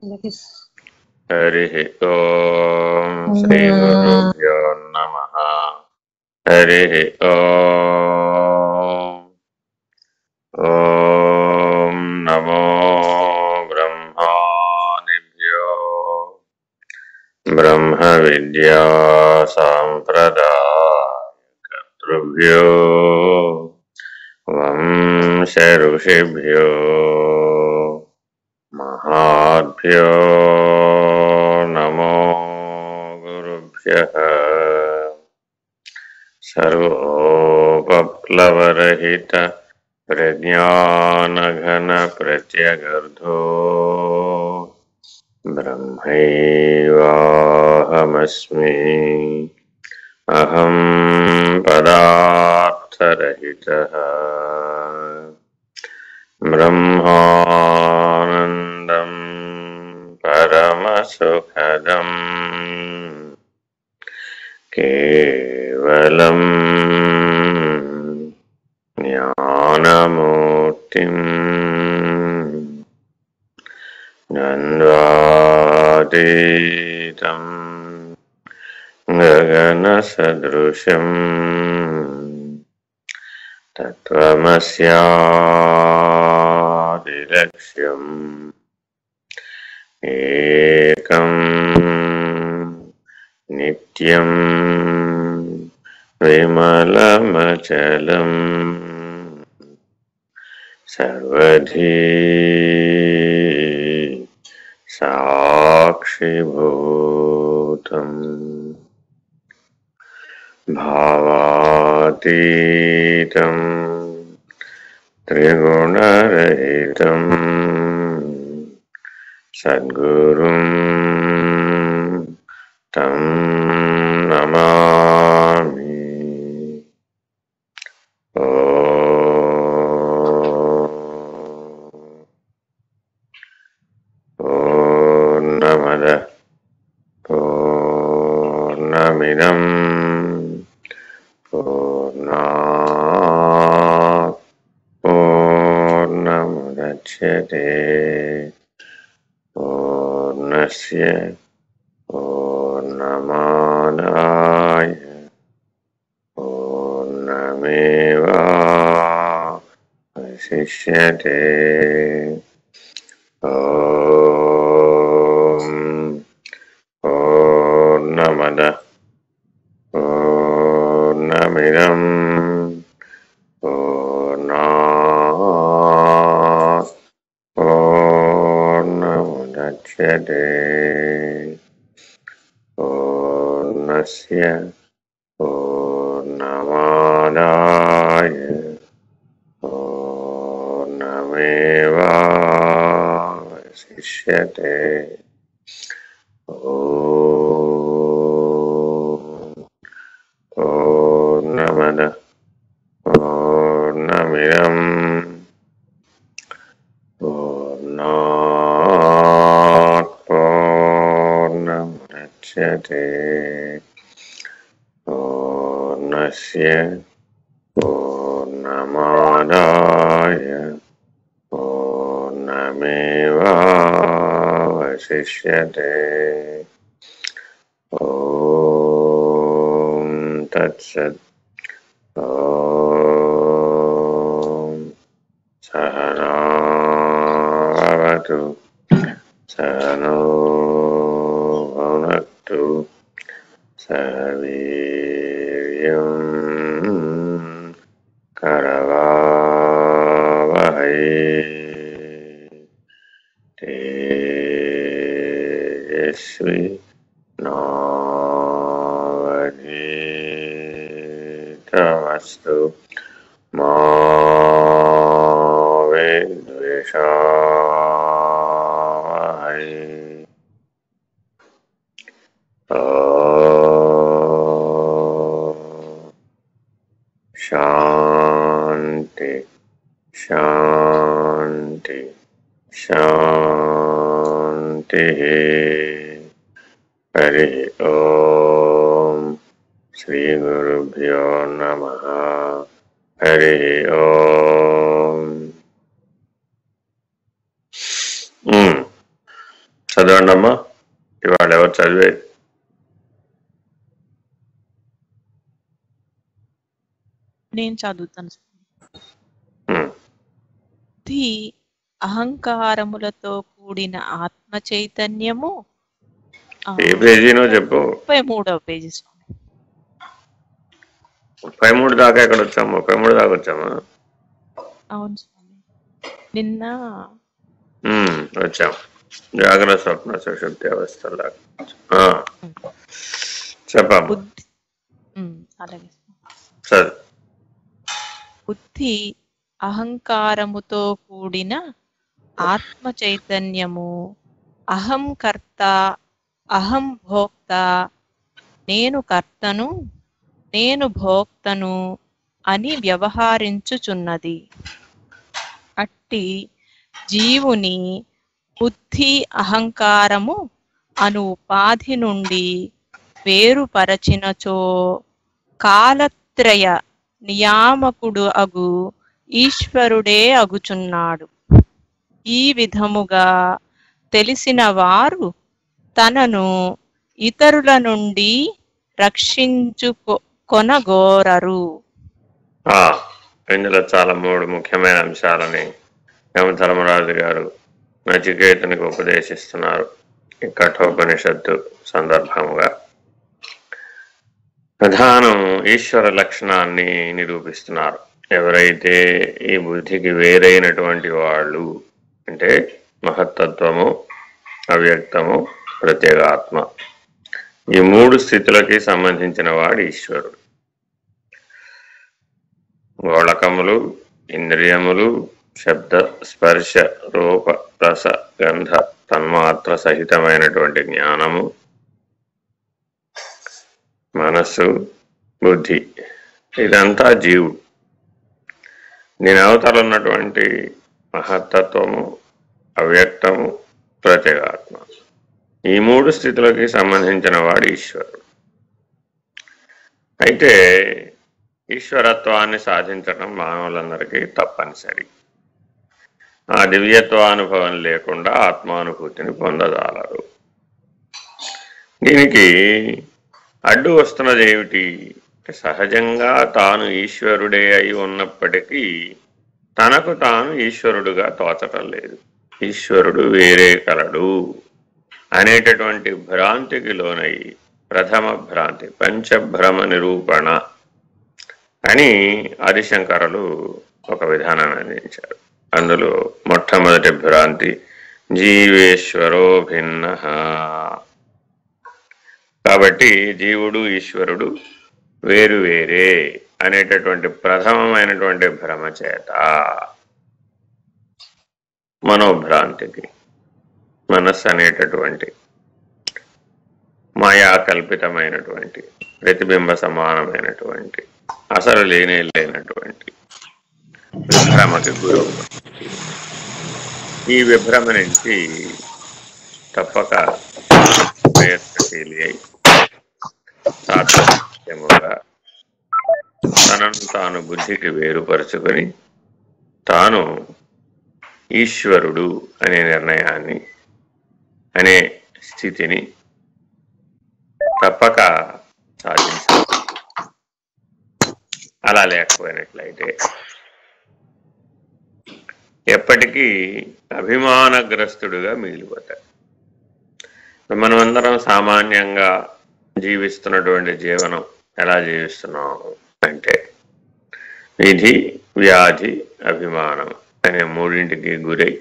हरिः ओम् श्रीगुरुभ्यो नमः। हरिः ओम् ॐ नमो ब्रह्मादिभ्यो ब्रह्मविद्या सम्प्रदायकर्तृभ्यो वंश ऋषिभ्यो महाभ्यो नमो गुरुभ्यः। सर्वोपप्लवरहित प्रज्ञानघन प्रत्यगर्धो ब्रह्मैवाहमस्मि। अहं पदार्थरहितः ब्रह्मानन्दं परमसुखदम् केवलं ज्ञानमूर्तिम् द्वन्द्वातीतं गगनसदृशम् तत्त्वमस्यादिलक्ष्यम् एकं नित्यं विमलमचलम् सर्वधी साक्षिभूतम् भावातीतं त्रिगुणरहितं सद्गुरुं तं नमामि। पूर्णमदः पूर्णमिदं पूर्णात् पूर्णमुदच्यते पूर्णस्य पूर्णमादाय पूर्णमेवावशिष्यते। ॐ पूर्णमदः पूर्णमिदं पूर्णात् पूर्णमुदच्यते पूर्णस्य पूर्णमादाय पूर्णमेवावशिष्यते। पूर्णमदः पूर्णमिदं पूर्णात् पूर्णमुदच्यते पूर्णस्य पूर्णमादाय पूर्णमेवावशिष्यते। ॐ तत्सत्। ॐ सहना भवतु सहनो भुनक्तु सह वीर्यं करवावहै तेजस्वी नावधीतमस्तु मा विद्विषावहै। शान्ति शान्ति शान्तिः। हरिः ओम् श्रीगुरुभ्यो नमः। हरिः ओम्। చదవండి అమ్మా. ఇవాళ ఎవరు చదివేది? నేను చదువుతాను. బుద్ధి అహంకారములతో కూడిన ఆత్మ చైతన్యము. ఏ పేజీనో చెప్పు. 33వ పేజీ స్వామి. 33 దాకా ఎక్కడ వచ్చాము? 33 దాకా వచ్చామా? అవును స్వామి, నిన్న వచ్చాం. జాగ్రత్త స్వప్న సుషుప్తి అవస్థలా చెప్పాము. అలాగే. సరే. బుద్ధి అహంకారముతో కూడిన ఆత్మ చైతన్యము అహం కర్త, అహం భోక్త, నేను కర్తను, నేను భోక్తను అని వ్యవహరించుచున్నది. అట్టి జీవుని బుద్ధి అహంకారము అను ఉపాధి నుండి వేరుపరచినచో కాలత్రయ నియామకుడు అగు ఈశ్వరుడే అగుచున్నాడు. ఈ విధముగా తెలిసిన వారు తనను ఇతరుల నుండి రక్షించుకొనగోరరు. ఇందులో చాలా 3 ముఖ్యమైన అంశాలని యమధర్మరాజు గారు నచికేతునికి ఉపదేశిస్తున్నారు ఈ కఠోపనిషత్తు సందర్భముగా. ప్రధానం ఈశ్వర లక్షణాన్ని నిరూపిస్తున్నారు. ఎవరైతే ఈ బుద్ధికి వేరైనటువంటి వాళ్ళు అంటే మహత్తత్వము, అవ్యక్తము, ప్రత్యేగాత్మ, ఈ 3 స్థితులకి సంబంధించిన వాడు ఈశ్వరుడు. గోళకములు, ఇంద్రియములు, శబ్ద స్పర్శ రూప రస గంధ తన్మాత్ర సహితమైనటువంటి జ్ఞానము, మనస్సు, బుద్ధి, ఇదంతా జీవుడు. దీని అవతల ఉన్నటువంటి మహత్తత్వము, అవ్యక్తము, ప్రత్యేగాత్మ, ఈ 3 స్థితులకి సంబంధించిన వాడు ఈశ్వరుడు. అయితే ఈశ్వరత్వాన్ని సాధించడం మానవులందరికీ తప్పనిసరి. ఆ దివ్యత్వానుభవం లేకుండా ఆత్మానుభూతిని పొందజాలరు. దీనికి అడ్డు వస్తున్నది ఏమిటి? సహజంగా తాను ఈశ్వరుడే అయి ఉన్నప్పటికీ తనకు తాను ఈశ్వరుడుగా తోచటం లేదు. ఈశ్వరుడు వేరే కలడు అనేటటువంటి భ్రాంతికి లోనై ప్రథమ భ్రాంతి, పంచభ్రమ నిరూపణ అని ఆదిశంకరులు ఒక విధానాన్ని అందించారు. అందులో మొట్టమొదటి భ్రాంతి జీవేశ్వరో భిన్న. కాబట్టి జీవుడు ఈశ్వరుడు వేరు వేరే అనేటటువంటి ప్రథమమైనటువంటి భ్రమ చేత మనోభ్రాంతికి, మనస్సు అనేటటువంటి మాయా కల్పితమైనటువంటి ప్రతిబింబ సమానమైనటువంటి అసలు లేనటువంటి విభ్రమకి గురవు. ఈ విభ్రమ నుంచి తప్పక ప్రయత్నశీలి అయి సాధ్యముగా తనను తాను బుద్ధికి వేరుపరుచుకొని తాను ఈశ్వరుడు అనే నిర్ణయాన్ని, అనే స్థితిని తప్పక సాధించాలి. అలా లేకపోయినట్లయితే ఎప్పటికీ అభిమానగ్రస్తుడుగా మిగిలిపోతాడు. మనమందరం సామాన్యంగా జీవిస్తున్నటువంటి జీవనం ఎలా జీవిస్తున్నాం అంటే విధి, వ్యాధి, అభిమానం అనే 3ంటికి గురై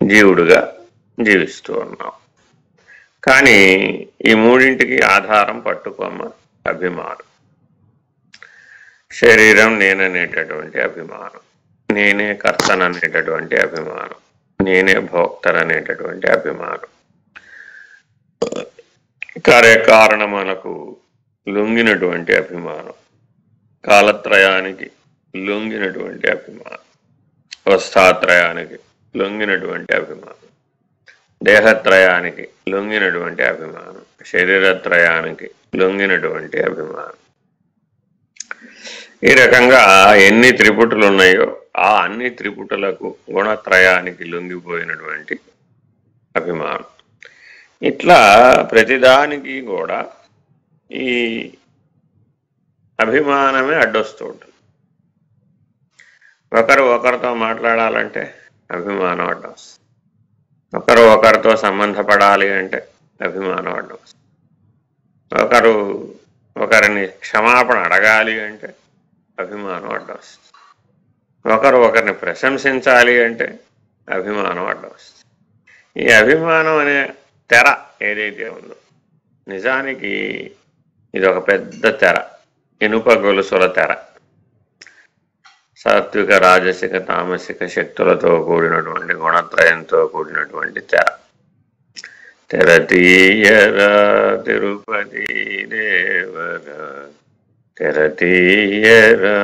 జీవుడుగా జీవిస్తూ ఉన్నాం. కానీ ఈ 3ంటికి ఆధారం పట్టుకోమ అభిమానం. శరీరం నేననేటటువంటి అభిమానం, నేనే కర్తననేటటువంటి అభిమానం, నేనే భోక్తననేటటువంటి అభిమానం, కార్యకారణములకు లొంగినటువంటి అభిమానం, కాలత్రయానికి లొంగినటువంటి అభిమానం, అవస్థాత్రయానికి లొంగినటువంటి అభిమానం, దేహత్రయానికి లొంగినటువంటి అభిమానం, శరీరత్రయానికి లొంగినటువంటి అభిమానం. ఈ రకంగా ఎన్ని త్రిపుటులు ఉన్నాయో ఆ అన్ని త్రిపుటులకు గుణత్రయానికి లొంగిపోయినటువంటి అభిమానం. ఇట్లా ప్రతిదానికి కూడా ఈ అభిమానమే అడ్డొస్తూ ఉంటుంది. ఒకరు ఒకరితో మాట్లాడాలంటే అభిమానం అడ్డం వస్తుంది, ఒకరు ఒకరితో సంబంధపడాలి అంటే అభిమానం అడ్డం వస్తుంది, ఒకరు ఒకరిని క్షమాపణ అడగాలి అంటే అభిమానం అడ్డం వస్తుంది, ఒకరు ఒకరిని ప్రశంసించాలి అంటే అభిమానం అడ్డం వస్తుంది. ఈ అభిమానం అనే తెర ఏదైతే ఉందో నిజానికి ఇది ఒక పెద్ద తెర, ఇనుప గొలుసుల తెర. సాత్విక రాజసిక తామసిక శక్తులతో కూడినటువంటి గుణత్రయంతో కూడినటువంటి తెర. తెరతీయరా తిరుపతి దేవరా తెరతీయరా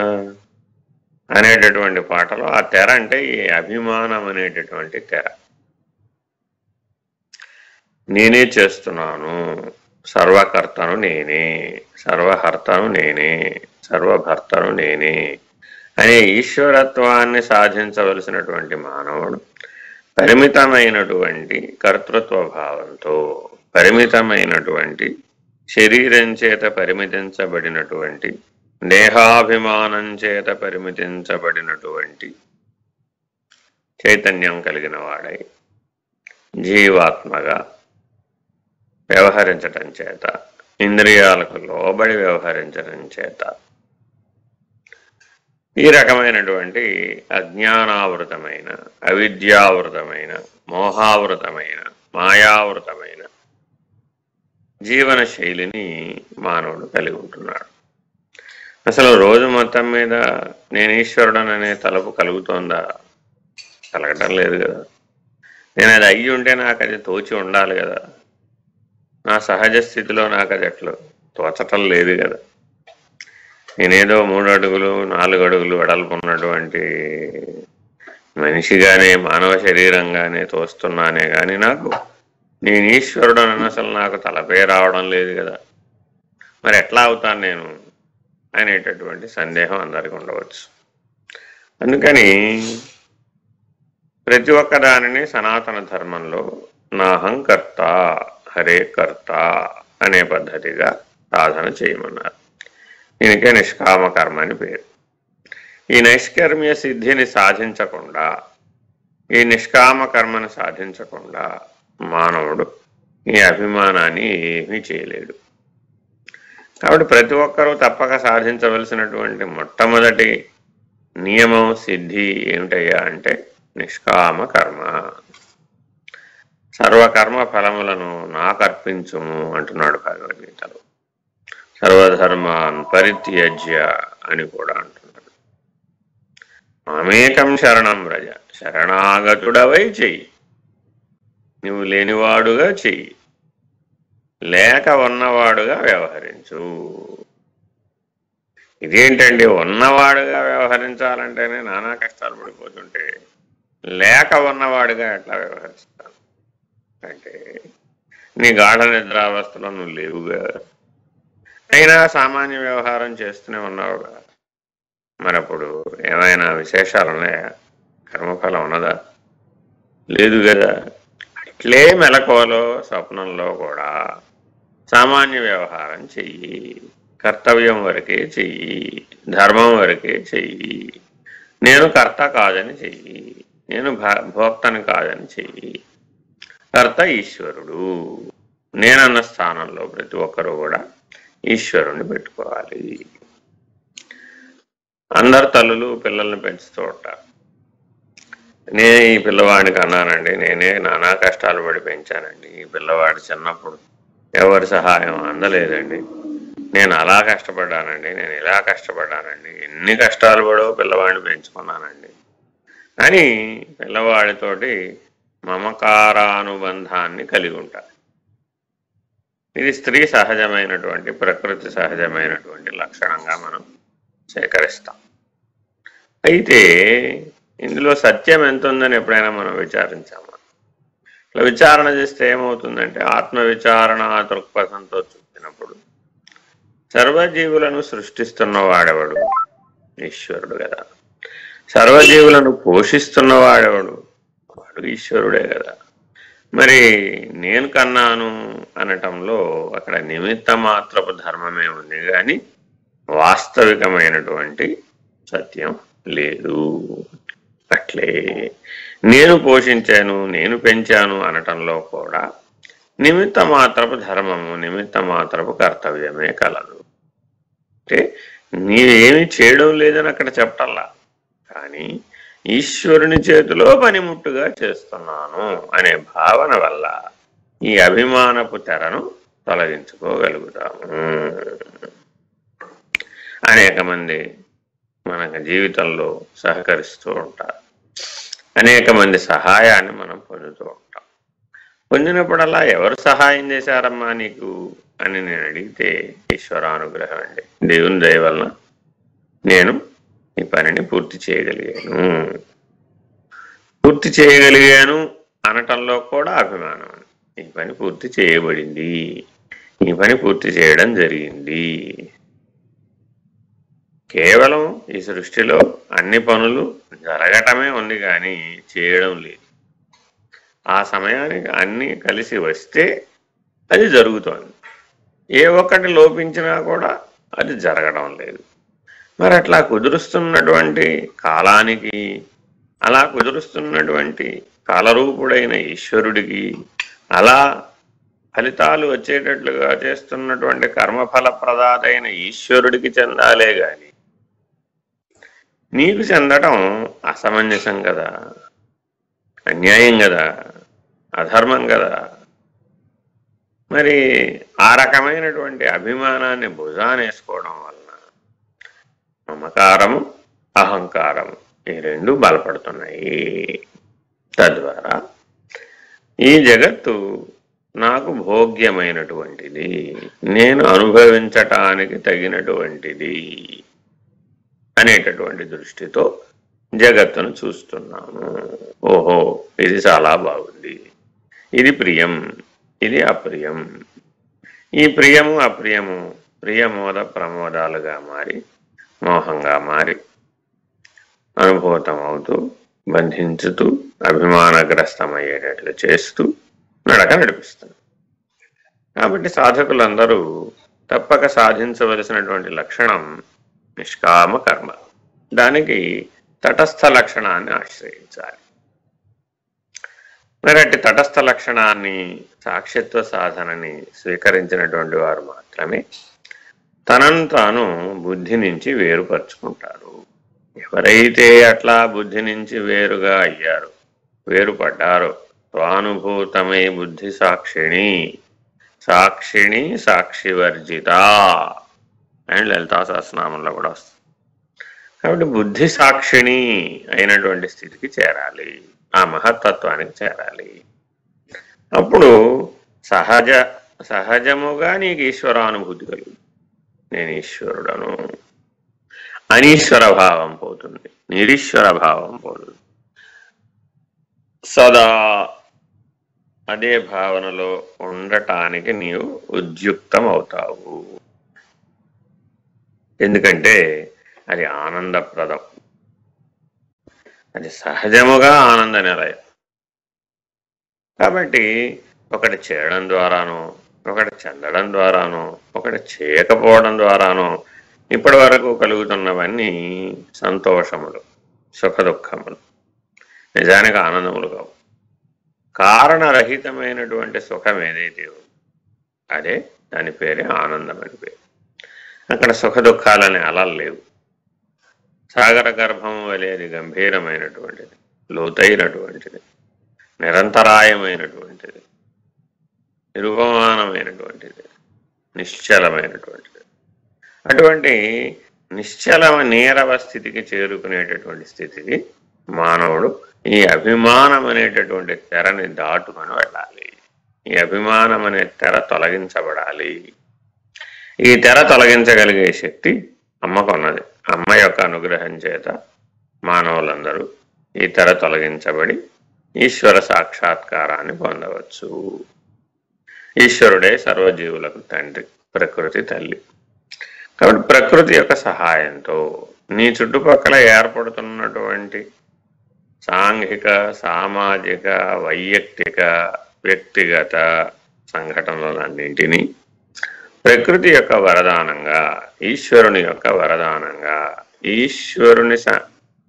అనేటటువంటి పాటలో ఆ తెర అంటే ఈ అభిమానం అనేటటువంటి తెర. నేనే చేస్తున్నాను, సర్వకర్తను నేనే, సర్వహర్తను నేనే, సర్వభర్తను నేనే అనే ఈశ్వరత్వాన్ని సాధించవలసినటువంటి మానవుడు పరిమితమైనటువంటి కర్తృత్వ భావంతో, పరిమితమైనటువంటి శరీరం చేత పరిమితించబడినటువంటి, దేహాభిమానం చేత పరిమితించబడినటువంటి చైతన్యం కలిగిన వాడై జీవాత్మగా వ్యవహరించటం చేత, ఇంద్రియాలకు లోబడి వ్యవహరించడం చేత ఈ రకమైనటువంటి అజ్ఞానావృతమైన, అవిద్యావృతమైన, మోహావృతమైన, మాయావృతమైన జీవన శైలిని మానవుడు కలిగి ఉంటున్నాడు. అసలు రోజు మొత్తం మీద నేను ఈశ్వరుడననే తలపు కలుగుతోందా? కలగటం లేదు కదా. నేను అది అయ్యి ఉంటే నాకు అది తోచి ఉండాలి కదా. నా సహజ స్థితిలో నాకు అది ఎట్లా తోచటం లేదు కదా. నేనేదో 3 అడుగులు 4 అడుగులు వెడల్పు ఉన్నటువంటి మనిషిగానే, మానవ శరీరంగానే తోస్తున్నానే కానీ నాకు నేను ఈశ్వరుడు అని అసలు నాకు తలపే రావడం లేదు కదా. మరి ఎట్లా అవుతాను నేను అనేటటువంటి సందేహం అందరికీ ఉండవచ్చు. అందుకని ప్రతి ఒక్క దానిని సనాతన ధర్మంలో నాహంకర్త హరే కర్త అనే పద్ధతిగా సాధన చేయమన్నారు. దీనికే నిష్కామ కర్మ అని పేరు. ఈ నైష్కర్మ్య సిద్ధిని సాధించకుండా, ఈ నిష్కామ కర్మను సాధించకుండా మానవుడు ఈ అభిమానాన్ని ఏమీ చేయలేడు. కాబట్టి ప్రతి ఒక్కరూ తప్పక సాధించవలసినటువంటి మొట్టమొదటి నియమం, సిద్ధి ఏమిటయ్యా అంటే నిష్కామ కర్మ. సర్వకర్మ ఫలములను నాకు అర్పించుము అంటున్నాడు భగవద్గీతలో. సర్వధర్మాన్ పరిత్యజ్య అని కూడా అంటున్నాడు. మామేకం శరణం వ్రజ, శరణాగతుడవై చెయ్యి. నువ్వు లేనివాడుగా చెయ్యి, లేక ఉన్నవాడుగా వ్యవహరించు. ఇదేంటండి, ఉన్నవాడుగా వ్యవహరించాలంటేనే నానా కష్టాలు పడిపోతుంటే లేక ఉన్నవాడుగా ఎట్లా వ్యవహరిస్తాను అంటే, నీ గాఢ నిద్రావస్థలో నువ్వు లేవుగా, అయినా సామాన్య వ్యవహారం చేస్తూనే ఉన్నావుగా. మరప్పుడు ఏమైనా విశేషాలు ఉన్నాయా? కర్మఫలం ఉన్నదా? లేదు కదా. అట్లే మెలకువలో స్వప్నంలో కూడా సామాన్య వ్యవహారం చెయ్యి, కర్తవ్యం వరకే చెయ్యి, ధర్మం వరకే చెయ్యి. నేను కర్త కాదని చెయ్యి, నేను భోక్తని కాదని చెయ్యి. కర్త ఈశ్వరుడు. నేనన్న స్థానంలో ప్రతి ఒక్కరూ కూడా ఈశ్వరుణ్ణి పెట్టుకోవాలి. అందరు తల్లులు పిల్లల్ని పెంచుతూ ఉంటారు. నేను ఈ పిల్లవాడికి అన్నానండి, నేనే నానా కష్టాలు పడి పెంచానండి, ఈ పిల్లవాడు చిన్నప్పుడు ఎవరి సహాయం అందలేదండి, నేను అలా కష్టపడ్డానండి, నేను ఇలా కష్టపడ్డానండి, ఎన్ని కష్టాలు పడో పిల్లవాడిని పెంచుకున్నానండి అని పిల్లవాడితోటి మమకారానుబంధాన్ని కలిగి ఉంటారు. ఇది స్త్రీ సహజమైనటువంటి, ప్రకృతి సహజమైనటువంటి లక్షణంగా మనం సేకరిస్తాం. అయితే ఇందులో సత్యం ఎంత ఉందని ఎప్పుడైనా మనం విచారించామా? ఇట్లా విచారణ చేస్తే ఏమవుతుందంటే, ఆత్మవిచారణ దృక్పథంతో చూసినప్పుడు సర్వజీవులను సృష్టిస్తున్న వాడెవడు? ఈశ్వరుడు కదా. సర్వజీవులను పోషిస్తున్న వాడెవడు? వాడు ఈశ్వరుడే కదా. మరి నేను కన్నాను అనటంలో అక్కడ నిమిత్త మాత్రపు ధర్మమే ఉంది కానీ వాస్తవికమైనటువంటి సత్యం లేదు. అట్లే నేను పోషించాను, నేను పెంచాను అనటంలో కూడా నిమిత్త మాత్రపు ధర్మము, నిమిత్త మాత్రపు కర్తవ్యమే కలదు. అంటే నీవేమి చేయడం లేదని అక్కడ చెప్పటల్లా, కానీ ఈశ్వరుని చేతిలో పనిముట్టుగా చేస్తున్నాను అనే భావన వల్ల ఈ అభిమానపు తెరను తొలగించుకోగలుగుతాము. అనేక మంది మనకు జీవితంలో సహకరిస్తూ ఉంటారు, అనేక మంది సహాయాన్ని మనం పొందుతూ ఉంటాం. పొందినప్పుడల్లా ఎవరు సహాయం చేశారమ్మా నీకు అని నేను అడిగితే ఈశ్వరానుగ్రహం అండి, దేవుని దయ వలన నేను ఈ పనిని పూర్తి చేయగలిగాను అనటంలో కూడా అభిమానం. ఈ పని పూర్తి చేయబడింది, ఈ పని పూర్తి చేయడం జరిగింది. కేవలం ఈ సృష్టిలో అన్ని పనులు జరగటమే ఉంది కానీ చేయడం లేదు. ఆ సమయానికి అన్నీ కలిసి వస్తే అది జరుగుతోంది. ఏ ఒక్కటి లోపించినా కూడా అది జరగడం లేదు. మరి అట్లా కుదురుస్తున్నటువంటి కాలానికి, అలా కుదురుస్తున్నటువంటి కాలరూపుడైన ఈశ్వరుడికి, అలా ఫలితాలు వచ్చేటట్లుగా చేస్తున్నటువంటి కర్మఫల ప్రదాతైన ఈశ్వరుడికి చెందాలే గాని నీకు చెందటం అసమంజసం కదా, అన్యాయం కదా, అధర్మం కదా. మరి ఆ రకమైనటువంటి అభిమానాన్ని భుజానేసుకోవడం వలన మమకారము, అహంకారము ఈ రెండు బలపడుతున్నాయి. తద్వారా ఈ జగత్తు నాకు భోగ్యమైనటువంటిది, నేను అనుభవించటానికి తగినటువంటిది అనేటటువంటి దృష్టితో జగత్తును చూస్తున్నాము. ఓహో, ఇది చాలా బాగుంది, ఇది ప్రియం, ఇది అప్రియం. ఈ ప్రియము అప్రియము ప్రియమోద ప్రమోదాలుగా మారి, మోహంగా మారి, అనుభూతం అవుతూ, బంధించుతూ, అభిమానగ్రస్తమయ్యేటట్లు చేస్తూ నడక నడిపిస్తుంది. కాబట్టి సాధకులందరూ తప్పక సాధించవలసినటువంటి లక్షణం నిష్కామ కర్మ. దానికి తటస్థ లక్షణాన్ని ఆశ్రయించాలి. మరి అట్టి తటస్థ లక్షణాన్ని, సాక్షిత్వ సాధనని స్వీకరించినటువంటి వారు మాత్రమే తనను తాను బుద్ధి నుంచి వేరుపరుచుకుంటారు. ఎవరైతే అట్లా బుద్ధి నుంచి వేరుగా అయ్యారు, వేరుపడ్డారో, స్వానుభూతమే బుద్ధి సాక్షిణి, సాక్షిణి సాక్షివర్జిత అండ్ లలితా సహస్రనామంలో కూడా వస్తుంది. కాబట్టి బుద్ధి సాక్షిణి అయినటువంటి స్థితికి చేరాలి, ఆ మహత్తత్వానికి చేరాలి. అప్పుడు సహజముగా నీకు ఈశ్వరానుభూతి కలుగుతుంది. నేను ఈశ్వరుడను, అనీశ్వర భావం పోతుంది, నిరీశ్వర భావం పోతుంది. సదా అదే భావనలో ఉండటానికి నీవు ఉద్యుక్తం అవుతావు. ఎందుకంటే అది ఆనందప్రదం, అది సహజముగా ఆనంద నిలయం. కాబట్టి ఒకటి చేయడం ద్వారానో, ఒకటి చెందడం ద్వారానో, ఒకటి చేయకపోవడం ద్వారానో ఇప్పటి వరకు కలుగుతున్నవన్నీ సంతోషములు, సుఖదుఖములు, నిజానికి ఆనందములు కావు. కారణరహితమైనటువంటి సుఖం ఏదైతే ఉందో అదే దాని పేరే ఆనందం అని పేరు. అక్కడ సుఖ దుఃఖాలనే అలలు లేవు. సాగర గర్భం వలేది గంభీరమైనటువంటిది, లోతైనటువంటిది, నిరంతరాయమైనటువంటిది, నిరుపమానమైనటువంటిది, నిశ్చలమైనటువంటిది. అటువంటి నిశ్చల నీరవ స్థితికి చేరుకునేటటువంటి స్థితికి మానవుడు ఈ అభిమానం అనేటటువంటి తెరని దాటుకొని వెళ్ళాలి. ఈ అభిమానం అనే తెర తొలగించబడాలి. ఈ తెర తొలగించగలిగే శక్తి అమ్మకున్నది. అమ్మ యొక్క అనుగ్రహం చేత మానవులందరూ ఈ తెర తొలగించబడి ఈశ్వర సాక్షాత్కారాన్ని పొందవచ్చు. ఈశ్వరుడే సర్వజీవులకు తండ్రి, ప్రకృతి తల్లి. కాబట్టి ప్రకృతి యొక్క సహాయంతో నీ చుట్టుపక్కల ఏర్పడుతున్నటువంటి సాంఘిక, సామాజిక, వైయక్తిక వ్యక్తిగత సంఘటనలన్నింటినీ ప్రకృతి యొక్క వరదానంగా, ఈశ్వరుని యొక్క వరదానంగా, ఈశ్వరుని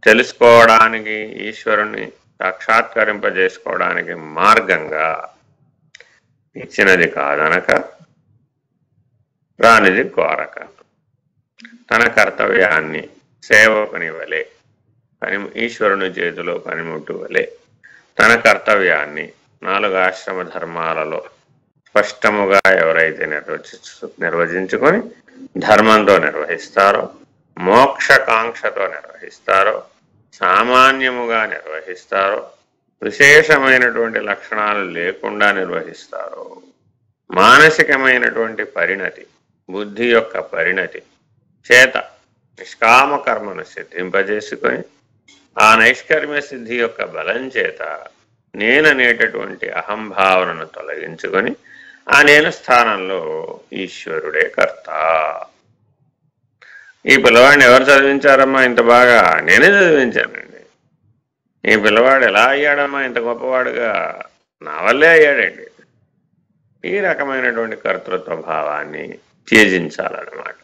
తెలుసుకోవడానికి, ఈశ్వరుని సాక్షాత్కరింపజేసుకోవడానికి మార్గంగా ఇచ్చినది కాదనక రానిది కోరక, తన కర్తవ్యాన్ని సేవకుని వలె ఈశ్వరుని చేతిలో పనిముట్టు వలె తన కర్తవ్యాన్ని 4 ఆశ్రమ ధర్మాలలో స్పష్టముగా ఎవరైతే నిర్వచించుకొని ధర్మంతో నిర్వహిస్తారో, మోక్షకాంక్షతో నిర్వహిస్తారో, సామాన్యముగా నిర్వహిస్తారో, విశేషమైనటువంటి లక్షణాలు లేకుండా నిర్వహిస్తారో, మానసికమైనటువంటి పరిణతి, బుద్ధి యొక్క పరిణతి చేత నిష్కామ కర్మను సిద్ధింపజేసుకొని ఆ నైష్కర్మ్య సిద్ధి యొక్క బలం చేత నేననేటటువంటి అహంభావనను తొలగించుకొని ఆ నేను స్థానంలో ఈశ్వరుడే కర్త. ఈ పిల్లవాడిని ఎవరు చదివించారమ్మా ఇంత బాగా? నేనే చదివించానండి. ఈ పిల్లవాడు ఎలా అయ్యాడమ్మా ఇంత గొప్పవాడుగా? నా వల్లే అయ్యాడండి. ఈ రకమైనటువంటి కర్తృత్వ భావాన్ని త్యజించాలన్నమాట.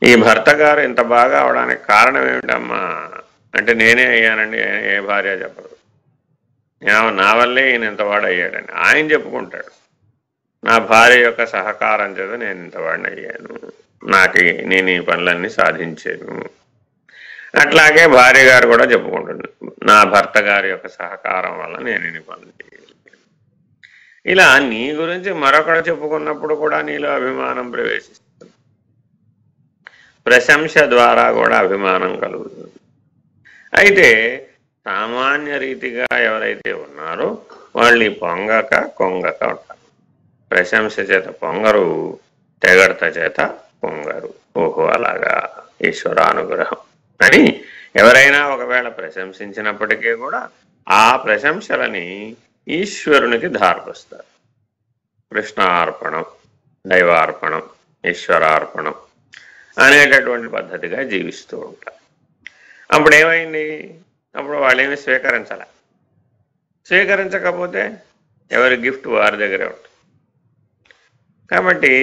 ఈ భర్త గారు ఇంత బాగా అవడానికి కారణం ఏమిటమ్మా అంటే, నేనే అయ్యానండి. ఏ భార్య చెప్పదు. నా వల్లే ఈయన ఇంతవాడు అయ్యాడని ఆయన చెప్పుకుంటాడు. నా భార్య యొక్క సహకారం చేత నేను ఇంతవాడిని అయ్యాను, నేను ఈ పనులన్నీ సాధించాను. అట్లాగే భార్య గారు కూడా చెప్పుకుంటున్నాను, నా భర్త గారి యొక్క సహకారం వల్ల నేను ఇన్ని పనులు చేయగలిగాను. ఇలా నీ గురించి మరొకడు చెప్పుకున్నప్పుడు కూడా నీలో అభిమానం ప్రవేశిస్తుంది. ప్రశంస ద్వారా కూడా అభిమానం కలుగుతుంది. అయితే సామాన్య రీతిగా ఎవరైతే ఉన్నారో వాళ్ళు పొంగక కొంగక ఉంటారు. ప్రశంస చేత పొంగరు, తెగడత చేత పొంగరు. ఓహో అలాగా ఈశ్వరానుగ్రహం అని ఎవరైనా ఒకవేళ ప్రశంసించినప్పటికీ కూడా ఆ ప్రశంసలని ఈశ్వరునికి ధారపోస్తారు. కృష్ణార్పణం, దైవార్పణం, ఈశ్వరార్పణం అనేటటువంటి పద్ధతిగా జీవిస్తూ ఉంటారు. అప్పుడు ఏమైంది? అప్పుడు వాళ్ళేమి స్వీకరించకపోతే ఎవరి గిఫ్ట్ వారి దగ్గరే ఉంటుంది. కాబట్టి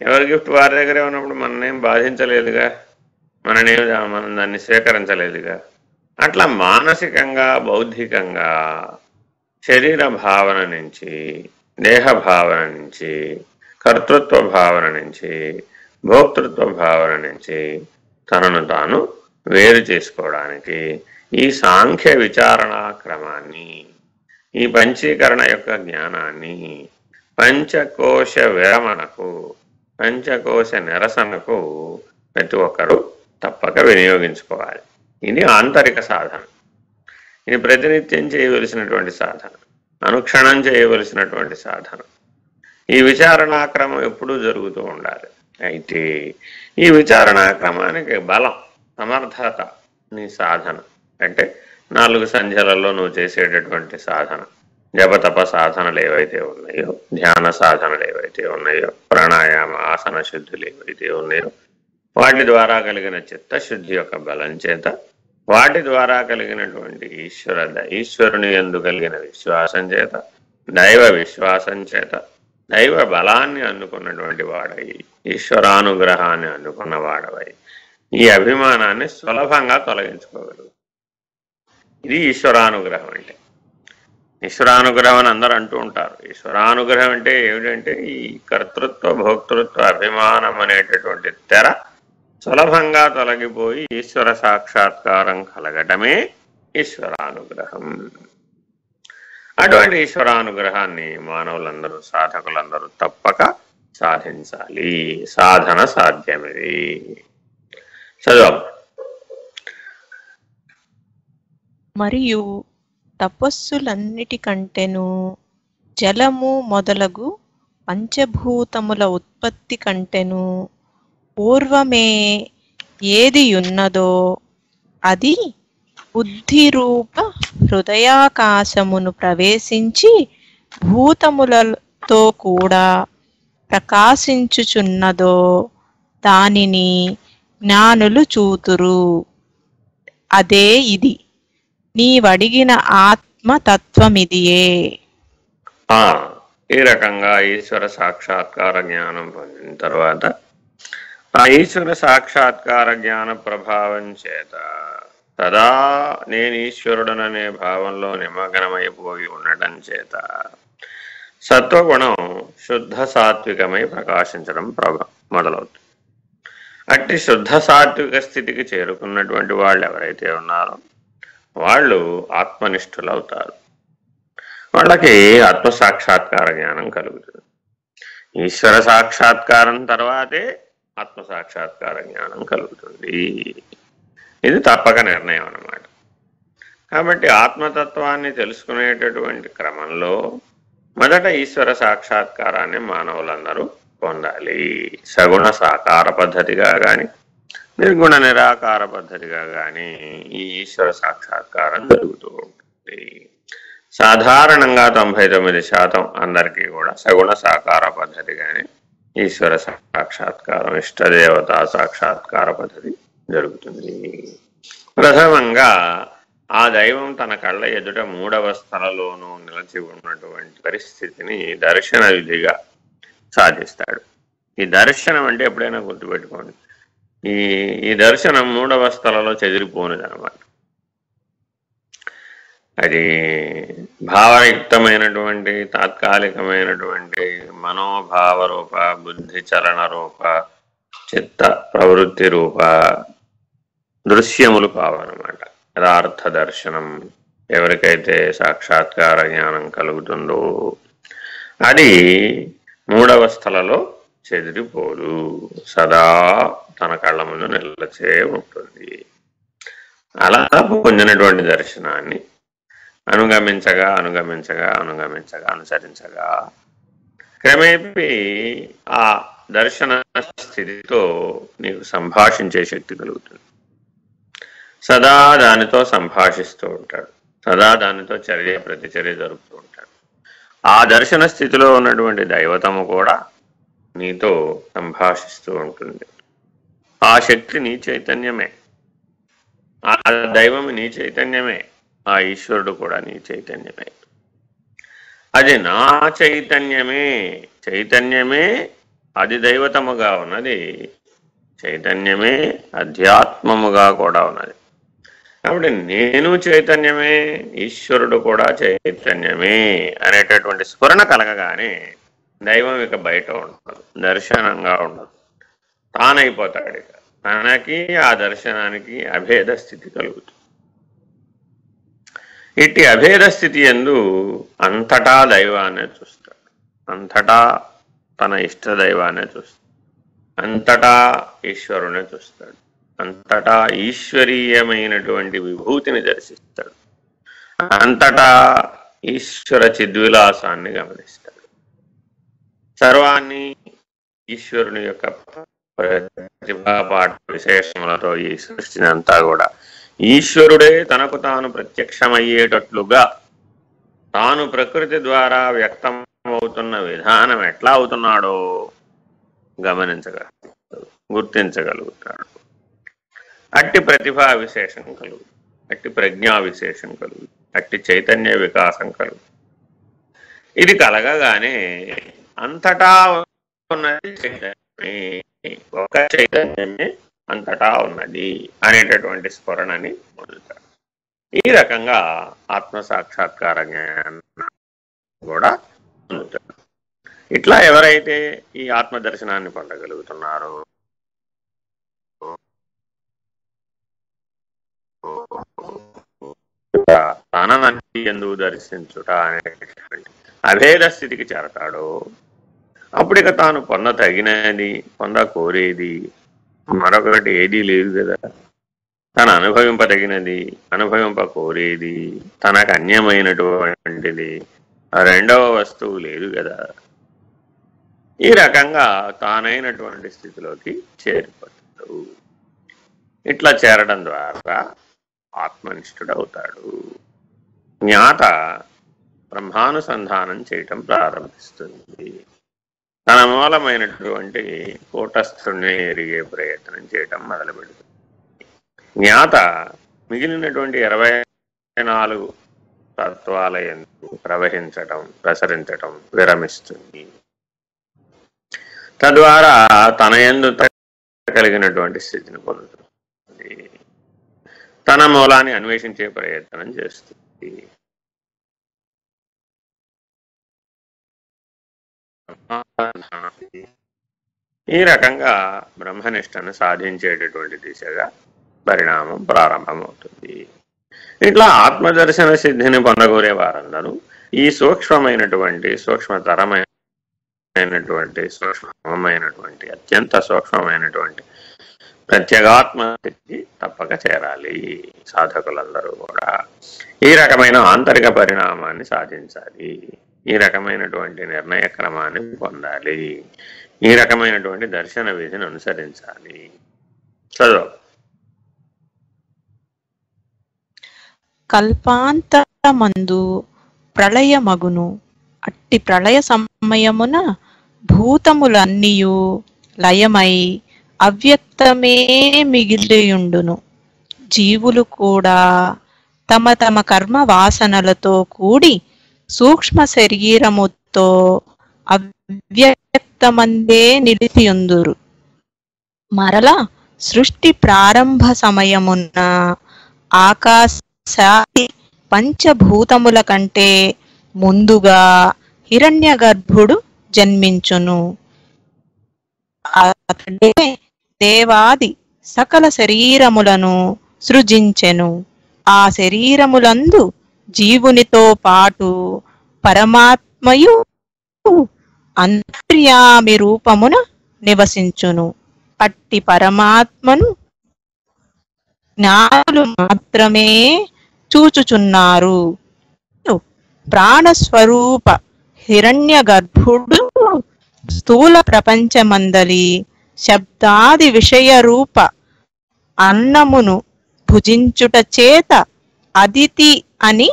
ఎవరి గిఫ్ట్ వారి దగ్గరే ఉన్నప్పుడు మననేం బాధించలేదుగా, మనం దాన్ని స్వీకరించలేదుగా. అట్లా మానసికంగా, బౌద్ధికంగా, శరీర భావన నుంచి, దేహ భావన నుంచి, కర్తృత్వ భావన నుంచి, భోక్తృత్వ భావన నుంచి తనను తాను వేరు చేసుకోవడానికి ఈ సాంఖ్య విచారణా క్రమాన్ని, ఈ పంచీకరణ యొక్క జ్ఞానాన్ని పంచకోశ విరమణకు, పంచకోశ నిరసనకు ప్రతి ఒక్కరూ తప్పక వినియోగించుకోవాలి. ఇది ఆంతరిక సాధన. ఇది ప్రతినిత్యం చేయవలసినటువంటి సాధన, అనుక్షణం చేయవలసినటువంటి సాధన. ఈ విచారణాక్రమం ఎప్పుడూ జరుగుతూ ఉండాలి. అయితే ఈ విచారణాక్రమానికి బలం, సమర్థత నీ సాధన అంటే 4 సంధ్యలలో నువ్వు చేసేటటువంటి సాధన, జపతప సాధనలు ఏవైతే ఉన్నాయో, ధ్యాన సాధనలు ఏవైతే ఉన్నాయో, ప్రాణాయామ ఆసన శుద్ధులు ఏవైతే ఉన్నాయో, వాటి ద్వారా కలిగిన చిత్తశుద్ధి యొక్క బలం చేత, వాటి ద్వారా కలిగినటువంటి ఈశ్వరుని యందు కలిగిన విశ్వాసం చేత, దైవ విశ్వాసం చేత, దైవ బలాన్ని అందుకున్నటువంటి వాడై, ఈశ్వరానుగ్రహాన్ని అందుకున్న వాడవై ఈ అభిమానాన్ని సులభంగా తొలగించుకోగలరు. ఇది ఈశ్వరానుగ్రహం అంటే. ఈశ్వరానుగ్రహం అని అందరూ అంటూ ఉంటారు. ఈశ్వరానుగ్రహం అంటే ఏమిటంటే ఈ కర్తృత్వ భోక్తృత్వ అభిమానం అనేటటువంటి తెర సులభంగా తొలగిపోయి ఈశ్వర సాక్షాత్కారం కలగటమే ఈశ్వరానుగ్రహం. అటువంటి ఈశ్వరానుగ్రహాన్ని మానవులందరూ, సాధకులందరూ తప్పక సాధించాలి. సాధన సాధ్యమిది. చదువు. మరియు తపస్సులన్నిటికంటేను జలము మొదలగు పంచభూతముల ఉత్పత్తి కంటెను పూర్వమే ఏది ఉన్నదో అది బుద్ధిరూప హృదయాకాశమును ప్రవేశించి భూతములతో కూడా ప్రకాశించుచున్నదో దానిని జ్ఞానులు చూతురు. అదే ఇది నీవడిగిన ఆత్మ ఆత్మతత్వమిదియే. ఆ ఈ రకంగా ఈశ్వర సాక్షాత్కార జ్ఞానం పొందిన తర్వాత ఆ ఈశ్వర సాక్షాత్కార జ్ఞాన ప్రభావం చేత సదా నేను ఈశ్వరుడననే భావంలో నిమగ్నమైపోయి ఉండటం చేత సత్వగుణం శుద్ధ సాత్వికమై ప్రకాశించడం మొదలవుతుంది. అట్టి శుద్ధ సాత్విక స్థితికి చేరుకున్నటువంటి వాళ్ళు ఎవరైతే ఉన్నారో వాళ్ళు ఆత్మనిష్ఠులవుతారు. వాళ్ళకి ఆత్మసాక్షాత్కార జ్ఞానం కలుగుతుంది. ఈశ్వర సాక్షాత్కారం తర్వాతే ఆత్మసాక్షాత్కార జ్ఞానం కలుగుతుంది. ఇది తప్పక నిర్ణయం అన్నమాట. కాబట్టి ఆత్మతత్వాన్ని తెలుసుకునేటటువంటి క్రమంలో మొదట ఈశ్వర సాక్షాత్కారాన్ని మానవులందరూ పొందాలి. సగుణ సాకార పద్ధతిగా కానీ నిర్గుణ నిరాకార పద్ధతిగా కానీ ఈ ఈశ్వర సాక్షాత్కారం జరుగుతూ ఉంటుంది. సాధారణంగా 99% అందరికీ కూడా సగుణ సాకార పద్ధతిగానే ఈశ్వర సాక్షాత్కారం, ఇష్టదేవతా సాక్షాత్కార పద్ధతి జరుగుతుంది. ప్రథమంగా ఆ దైవం తన కళ్ళ ఎదుట మూడవస్థలలోనూ నిలిచి ఉన్నటువంటి పరిస్థితిని దర్శన విధిగా సాధిస్తాడు. ఈ దర్శనం అంటే ఎప్పుడైనా గుర్తుపెట్టుకోండి, ఈ దర్శనం మూడవస్థలలో చెదిరిపోనిదన్నమాట. అది భావయుక్తమైనటువంటి తాత్కాలికమైనటువంటి మనోభావ రూప, బుద్ధి చలన రూప, చిత్త ప్రవృత్తి రూప దృశ్యములు కావన్నమాట. యథార్థ దర్శనం ఎవరికైతే సాక్షాత్కార జ్ఞానం కలుగుతుందో అది మూడవస్థలలో చెదిరిపోదు, సదా తన కళ్ళ ముందు నిలచే ఉంటుంది. అలా పొందినటువంటి దర్శనాన్ని అనుగమించగా అనుగమించగా అనుగమించగా అనుసరించగా క్రమేపీ ఆ దర్శన స్థితితో నీకు సంభాషించే శక్తి కలుగుతుంది. సదా దానితో సంభాషిస్తూ ఉంటాడు, సదా దానితో చర్య ప్రతిచర్య జరుపుతూ ఉంటాడు. ఆ దర్శన స్థితిలో ఉన్నటువంటి దైవతము కూడా నీతో సంభాషిస్తూ ఉంటుంది. ఆ శక్తి నీ చైతన్యమే, ఆ దైవం నీ చైతన్యమే, ఆ ఈశ్వరుడు కూడా నీ చైతన్యమే. అది నా చైతన్యమే, చైతన్యమే అది దైవతముగా ఉన్నది, చైతన్యమే అధ్యాత్మముగా కూడా ఉన్నది. కాబట్టి నేను చైతన్యమే, ఈశ్వరుడు కూడా చైతన్యమే అనేటటువంటి స్ఫురణ కలగగానే దైవం ఇక బయట ఉండదు, దర్శనంగా ఉండదు, తానైపోతాడు. ఇక తనకి ఆ దర్శనానికి అభేద స్థితి కలుగుతుంది. ఇట్టి అభేద స్థితి యందు అంతటా దైవాన్నే చూస్తాడు, అంతటా తన ఇష్ట దైవాన్నే చూస్తాడు, అంతటా ఈశ్వరునే చూస్తాడు, అంతటా ఈశ్వరీయమైనటువంటి విభూతిని దర్శిస్తాడు, అంతటా ఈశ్వర చిద్విలాసాన్ని గమనిస్తాడు. సర్వాన్ని ఈశ్వరుని యొక్క ప్రతిభాపాఠ విశేషములతో ఈ సృష్టిని అంతా కూడా ఈశ్వరుడే తనకు తాను ప్రత్యక్షమయ్యేటట్లుగా తాను ప్రకృతి ద్వారా వ్యక్తం అవుతున్న విధానం ఎట్లా అవుతున్నాడో గమనించగలుగుతాడు, గుర్తించగలుగుతాడు. అట్టి ప్రతిభా విశేషం కలుగు, అట్టి ప్రజ్ఞా విశేషం కలుగు, అట్టి చైతన్య వికాసం కలుగు. ఇది కలగగానే అంతటా ఉన్నది చైతన్యమే, ఒక చైతన్యమే అంతటా ఉన్నది అనేటటువంటి స్ఫురణని పొందుతాడు. ఈ రకంగా ఆత్మసాక్షాత్కార జ్ఞానం కూడా పొందుతాడు. ఇట్లా ఎవరైతే ఈ ఆత్మ దర్శనాన్ని పొందగలుగుతున్నారో తనని ఎందుకు దర్శించుట అనేటువంటి అభేద స్థితికి చేరతాడో అప్పుడు ఇక తాను పొందతగినది, పొందకోరేది మరొకటి ఏదీ లేదు కదా. తను అనుభవింపదగినది, అనుభవింపకోరేది, తనకు అన్యమైనటువంటిది రెండవ వస్తువు లేదు కదా. ఈ రకంగా తానైనటువంటి స్థితిలోకి చేరిపోతాడు. ఇట్లా చేరడం ద్వారా ఆత్మనిష్ఠుడవుతాడు. జ్ఞాత బ్రహ్మానుసంధానం చేయటం ప్రారంభిస్తుంది. తన మూలమైనటువంటి కూటస్థుని ఎరిగే ప్రయత్నం చేయటం మొదలుపెడుతుంది. జ్ఞాత మిగిలినటువంటి 24 తత్వాల యందు ప్రవహించటం, ప్రసరించటం విరమిస్తుంది. తద్వారా తన యందు కలిగినటువంటి స్థితిని పొందుతుంది. తన మూలాన్ని అన్వేషించే ప్రయత్నం చేస్తుంది. ఈ రకంగా బ్రహ్మనిష్టను సాధించేటటువంటి దిశగా పరిణామం ప్రారంభమవుతుంది. ఇట్లా ఆత్మదర్శన సిద్ధిని పొందగోరే వారందరూ ఈ సూక్ష్మమైనటువంటి అత్యంత సూక్ష్మమైనటువంటి ప్రత్యేగాత్మ స్థితికి తప్పక చేరాలి. సాధకులందరూ కూడా ఈ రకమైన ఆంతరిక పరిణామాన్ని సాధించాలి. ఈ రకమైనటువంటి నిర్ణయ క్రమాన్ని పొందాలి. ఈ రకమైనటువంటి దర్శన విధిని అనుసరించాలి. చదువు. కల్పాంతరమందు ప్రళయమగును. అట్టి ప్రళయ సమయమున భూతములన్నీయు లయమై అవ్యక్తమే మిగిలియుండును. జీవులు కూడా తమ తమ కర్మ వాసనలతో కూడి సూక్ష్మ శరీరముతో అవ్యక్తమందే నిలిచియుందురు. మరలా సృష్టి ప్రారంభ సమయమున ఆకాశాది పంచభూతముల కంటే ముందుగా హిరణ్య గర్భుడు జన్మించును. అతడే దేవాది సకల శరీరములను సృజించెను. ఆ శరీరములందు జీవునితో పాటు పరమాత్మయు అంతర్యామి రూపమున నివసించును. అట్టి పరమాత్మను జ్ఞానులు మాత్రమే చూచుచున్నారు. ప్రాణస్వరూప హిరణ్య గర్భుడు స్థూల ప్రపంచమందలి శబ్దాది విషయ రూప అన్నమును భుజించుట చేత అదితి అని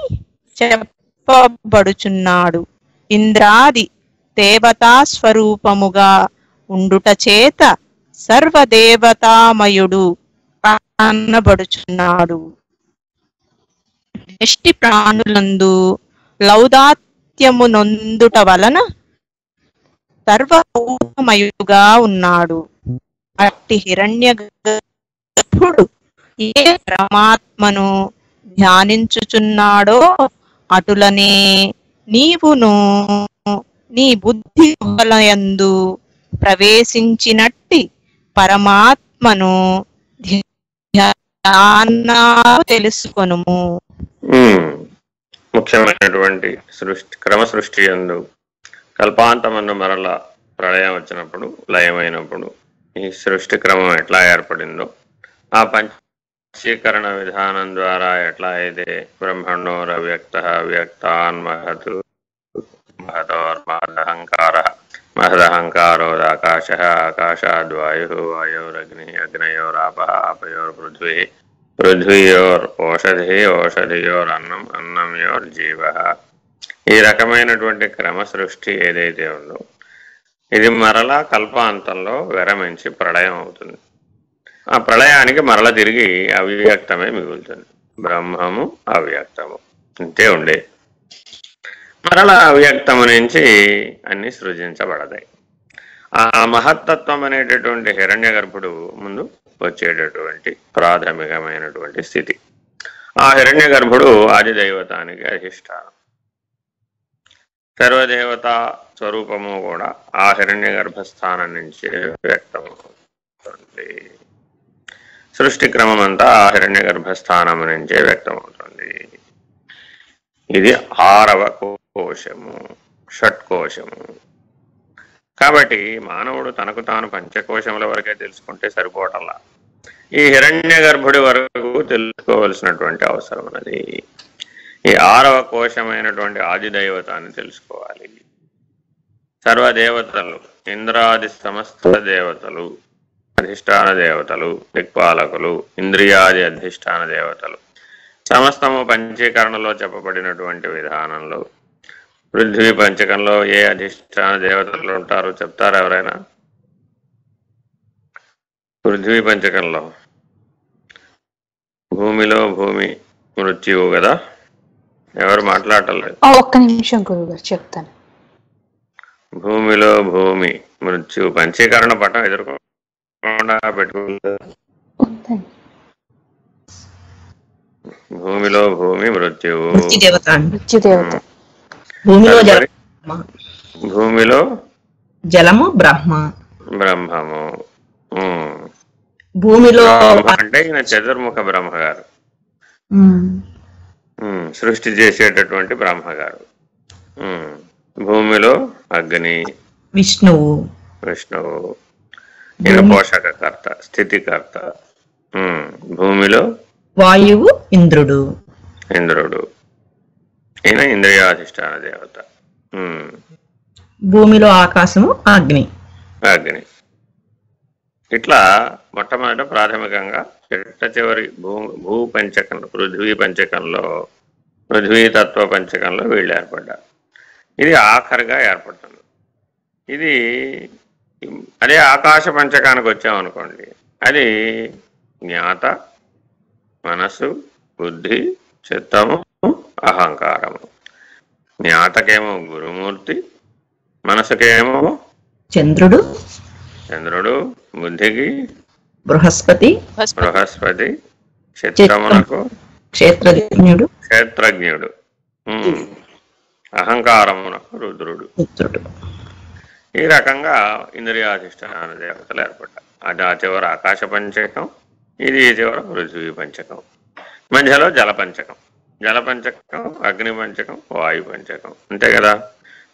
చెప్పబడుచున్నాడు. ఇంద్రాది దేవతా స్వరూపముగా ఉండుట చేత సర్వదేవతామయుడు అనబడుచున్నాడు. ఎష్టి ప్రాణులందు లౌదాత్యమునొందుట వలన సర్వభూతమయుడుగా ఉన్నాడు. అట్టి హిరణ్య గర్భుడు ఏ పరమాత్మను ధ్యానించుచున్నాడో అటులనే నీవును నీ బుద్ధి గుహలయందు ప్రవేశించినట్టి పరమాత్మను తెలుసుకొనుము. ముఖ్యమైనటువంటి క్రమ సృష్టి యందు కల్పాంతమందు మరల ప్రళయం వచ్చినప్పుడు, లయమైనప్పుడు ఈ సృష్టి క్రమం ఎట్లా ఏర్పడిందో, ఆ పంచీకరణ విధానం ద్వారా ఎట్లా అయితే బ్రహ్మణోరవ్యక్త వ్యక్తాన్మహతు మహతోర్మహదహంకార మహదహంకారోదాకాశ ఆకాశాద్వాయు వాయోరగ్ని అగ్నయోరాప ఆపయోర్పృథ్వీ పృథ్వీయోర్ ఓషధి ఓషధియోరన్నం అన్నంయోర్జీవ. ఈ రకమైనటువంటి క్రమ సృష్టి ఏదైతే ఉందో ఇది మరలా కల్పాంతంలో విరమించి ప్రళయం అవుతుంది. ఆ ప్రళయానికి మరల తిరిగి అవ్యక్తమే మిగులుతుంది. బ్రహ్మము అవ్యక్తము అంతే ఉండే. మరలా అవ్యక్తము నుంచి అన్ని సృజించబడతాయి. ఆ మహత్తత్వం అనేటటువంటి హిరణ్య గర్భుడు ముందు వచ్చేటటువంటి ప్రాథమికమైనటువంటి స్థితి. ఆ హిరణ్య గర్భుడు ఆదిదైవతానికి అధిష్టానం. సర్వదేవత స్వరూపము కూడా ఆ హిరణ్య గర్భస్థానం నుంచి వ్యక్తమవుతుంది. సృష్టి క్రమం అంతా ఆ హిరణ్య గర్భస్థానం నుంచే వ్యక్తమవుతుంది. ఇది 6వ కోశము, షట్కోశము. కాబట్టి మానవుడు తనకు తాను పంచకోశముల వరకే తెలుసుకుంటే సరిపోవటంలా, ఈ హిరణ్య గర్భుడి వరకు తెలుసుకోవలసినటువంటి అవసరం ఉన్నది. ఈ 6వ కోశమైనటువంటి ఆదిదైవతాన్ని తెలుసుకోవాలి. సర్వదేవతలు, ఇంద్రాది సమస్త దేవతలు, అధిష్టాన దేవతలు, దిక్పాలకులు, ఇంద్రియాది అధిష్టాన దేవతలు సమస్తము పంచీకరణలో చెప్పబడినటువంటి విధానంలో పృథ్వీ పంచకంలో ఏ అధిష్టాన దేవతలు ఉంటారో చెప్తారు ఎవరైనా? పృథ్వీ పంచకంలో భూమిలో భూమి మృత్యువు కదా, ఎవరు మాట్లాడటం లేదు. ఒక్క నిమిషం గురుగారు చెప్తాను. భూమిలో భూమి మృత్యు పంచీకరణ పటం ఎదుర్కోకుండా పెట్టుకుంటారు. భూమిలో భూమి మృత్యువు. మృత్యుదేవత అండి. మృత్యుదేవత. భూమిలో తదుపరి జలము భూమిలో జలము బ్రహ్మ. బ్రహ్మము. భూమిలో బ్రహ్మ అంటే ఈయన చతుర్ముఖ బ్రహ్మగారు, సృష్టి చేసేటటువంటి బ్రహ్మగారు. భూమిలో అగ్ని విష్ణువు. విష్ణువు ఈయన పోషకకర్త, స్థితికర్త. భూమిలో వాయువు ఇంద్రుడు. ఇంద్రుడు ఈయన ఇంద్రియాధిష్టాన దేవత. భూమిలో ఆకాశము అగ్ని. అగ్ని. ఇట్లా మొట్టమొదట ప్రాథమికంగా చిట్ట చివరి భూ పంచకంలో, పృథ్వీ పంచకంలో, పృథ్వీతత్వ పంచకంలో వీళ్ళు ఏర్పడ్డారు. ఇది ఆఖరిగా ఏర్పడుతుంది. ఇది అదే ఆకాశ పంచకానికి వచ్చామనుకోండి, అది జ్ఞాత, మనసు, బుద్ధి, చిత్తము, అహంకారము. జ్ఞాతకేమో గురుమూర్తి, మనసుకేమో చంద్రుడు, బుద్ధికి బృహస్పతి, చిత్తమునకు క్షేత్రజ్ఞుడు, అహంకారమునకు రుద్రుడు. ఈ రకంగా ఇంద్రియాధిష్టాన దేవతలు ఏర్పడ్డారు. అది ఆ చివర ఆకాశ పంచకం, ఇది ఈ చివర పృథ్వీ పంచకం, మధ్యలో జలపంచకం. జలపంచకం, అగ్ని పంచకం, వాయు పంచకం, అంతే కదా.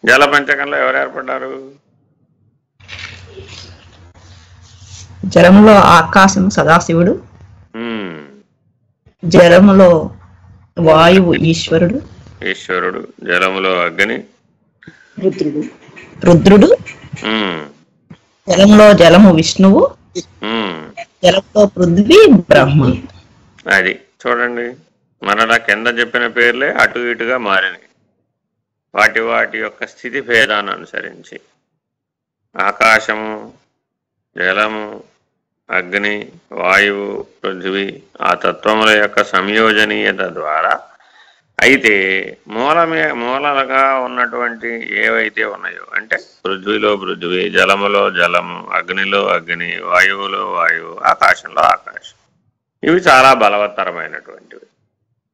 జలపంచకంలో ఎవరు ఏర్పడ్డారు? జలములో ఆకాశం సదాశివుడు, జలములో వాయువు ఈశ్వరుడు, జలములో అగ్ని రుద్రుడు, జలములో జలము విష్ణువు, జలంలో పృథ్వీ బ్రహ్మ. అది చూడండి, మరలా కింద చెప్పిన పేర్లే అటు ఇటుగా మారినాయి. వాటి వాటి యొక్క స్థితి భేదాన్ని అనుసరించి ఆకాశము, జలము, అగ్ని, వాయువు, పృథ్వీ ఆ తత్వముల యొక్క సంయోజనీయత ద్వారా అయితే మూలలుగా ఉన్నటువంటి ఏవైతే ఉన్నాయో, అంటే పృథ్వీలో పృథ్వీ, జలములో జలము, అగ్నిలో అగ్ని, వాయువులో వాయువు, ఆకాశంలో ఆకాశం, ఇవి చాలా బలవత్తరమైనటువంటివి.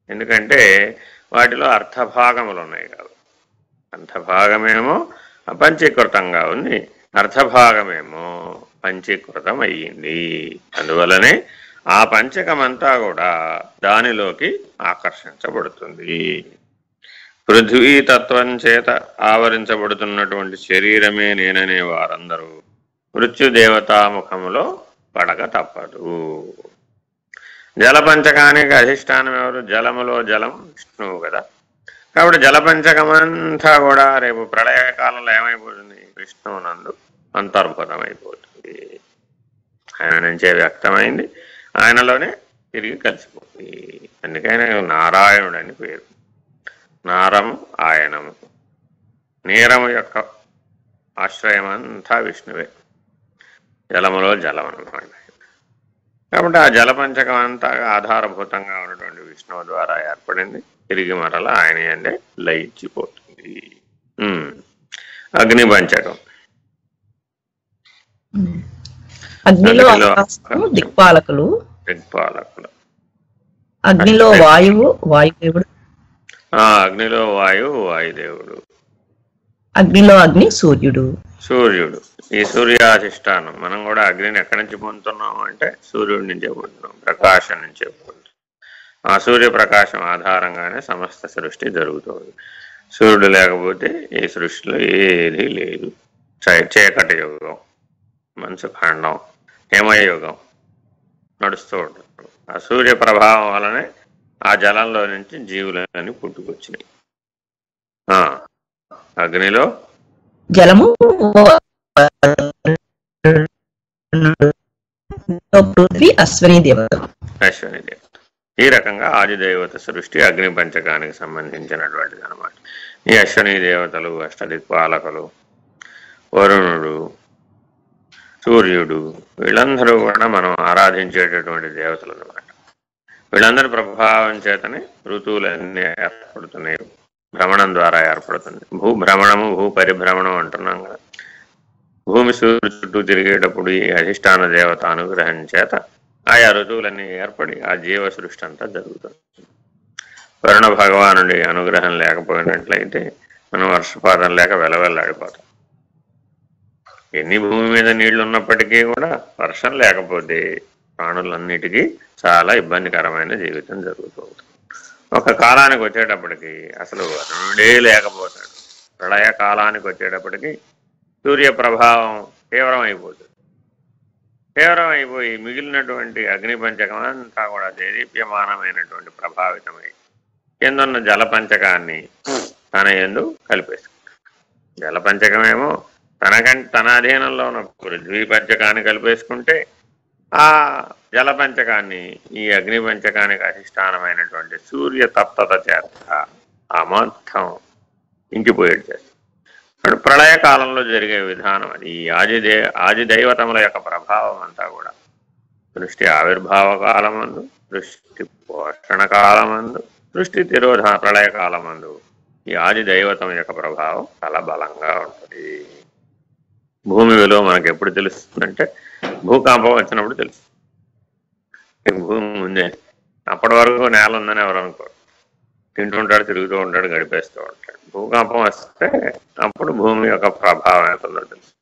ఎందుకంటే వాటిలో అర్థభాగములు ఉన్నాయి కాబట్టి. అర్థభాగమేమో అపంచీకృతంగా ఉంది, అర్థభాగమేమో పంచీకృతం అయ్యింది. అందువలనే ఆ పంచకమంతా కూడా దానిలోకి ఆకర్షించబడుతుంది. పృథ్వీ తత్వం చేత ఆవరించబడుతున్నటువంటి శరీరమే నేననే వారందరూ మృత్యుదేవతాముఖములో పడక తప్పదు. జలపంచకానికి అధిష్టానం ఎవరు? జలములో జలం విష్ణువు కదా. కాబట్టి జలపంచకమంతా కూడా రేపు ప్రళయకాలంలో ఏమైపోతుంది? విష్ణువునందు అంతర్భూతమైపోతుంది. ఆయన నుంచే వ్యక్తమైంది, ఆయనలోనే తిరిగి కలిసిపోతుంది. అందుకని నారాయణుడు అని పేరు. నారము ఆయనము, నీరము యొక్క ఆశ్రయం అంతా విష్ణువే, జలములో జలం అన్నమాట. కాబట్టి ఆ జలపంచకం అంతా ఆధారభూతంగా ఉన్నటువంటి విష్ణువు ద్వారా ఏర్పడింది. తిరిగి మరలా ఆయన అంటే లయించిపోతుంది. అగ్ని పంచకం. అగ్నిలో దిక్పాలకులు, అగ్నిలో వాయువు వాయుదేవుడు, అగ్నిలో వాయువు వాయుదేవుడు, అగ్నిలో అగ్ని సూర్యుడు. ఈ సూర్యాధిష్టానం. మనం కూడా అగ్నిని ఎక్కడి నుంచి పొందుతున్నాం అంటే సూర్యుడి నుంచే పొందుతున్నాం, ప్రకాశం నుంచే పొందుతున్నాం. ఆ సూర్యప్రకాశం ఆధారంగానే సమస్త సృష్టి జరుగుతుంది. సూర్యుడు లేకపోతే ఈ సృష్టిలో ఏది లేదు. చీకటి యుగం, మంచు ఖండం, హిమయుగం నడుస్తూ ఉంటుంది. ఆ సూర్య ప్రభావం వలనే ఆ జలంలో నుంచి జీవులని పుట్టుకొచ్చినాయి. అగ్నిలో జలము, పృథ్వీ అశ్వని దేవత. ఈ రకంగా ఆదిదేవత సృష్టి అగ్ని పంచకానికి సంబంధించినటువంటిది అనమాట. ఈ అశ్వని దేవతలు, అష్టదిక్పాలకులు, వరుణుడు, సూర్యుడు, వీళ్ళందరూ కూడా మనం ఆరాధించేటటువంటి దేవతలు అనమాట. వీళ్ళందరి ప్రభావం చేతనే ఋతువులన్నీ ఏర్పడుతున్నాయి, భ్రమణం ద్వారా ఏర్పడుతుంది. భూభ్రమణము భూ పరిభ్రమణం అంటున్నాం కదా. భూమి సూర్యుడు చుట్టూ తిరిగేటప్పుడు ఈ అధిష్టాన దేవత అనుగ్రహం చేత ఆయా ఋతువులన్నీ ఏర్పడి ఆ జీవ సృష్టి అంతా జరుగుతుంది. వరుణ భగవానుడి అనుగ్రహం లేకపోయినట్లయితే మనం వర్షపాతం లేక వెలవెల్లాడిపోతాం. ఎన్ని భూమి మీద నీళ్లు ఉన్నప్పటికీ కూడా వర్షం లేకపోతే ప్రాణులన్నిటికీ చాలా ఇబ్బందికరమైన జీవితం జరుగుతూ ఉంటుంది. ఒక కాలానికి వచ్చేటప్పటికి అసలు వరుణుడే లేకపోతాడు. ప్రళయ కాలానికి వచ్చేటప్పటికి సూర్య ప్రభావం తీవ్రమైపోతుంది. తీవ్రమైపోయి మిగిలినటువంటి అగ్ని పంచకం అంతా కూడా దేదీప్యమానమైనటువంటి ప్రభావితమై కిందన్న జలపంచకాన్ని తన యందు కలిపేసుకుంటాడు. జలపంచకమేమో తన అధీనంలో ఉన్న పృథ్వీ పంచకాన్ని కలిపేసుకుంటే ఆ జలపంచకాన్ని ఈ అగ్ని పంచకానికి అధిష్టానమైనటువంటి సూర్య తప్తత చేత ఆ మొత్తం ఇంకిపోయేది చేస్తుంది. ప్రళయకాలంలో జరిగే విధానం అది. ఈ ఆదిదైవతముల యొక్క ప్రభావం అంతా కూడా దృష్టి ఆవిర్భావ కాలమందు, దృష్టి పోషణ కాలమందు, దృష్టి తిరోధ ప్రళయకాలమందు ఈ ఆదిదైవతం యొక్క ప్రభావం చాలా బలంగా ఉంటుంది. భూమి విలువ మనకు ఎప్పుడు తెలుస్తుందంటే భూకంపం వచ్చినప్పుడు తెలుస్తుంది. భూమి ఉందే, అప్పటి వరకు నేల ఉందని ఎవరు అనుకోరు. తింటుంటాడు, తిరుగుతూ ఉంటాడు, గడిపేస్తూ ఉంటాడు. భూకంపం వస్తే అప్పుడు భూమి యొక్క ప్రభావం ఎంతుందో తెలుసు.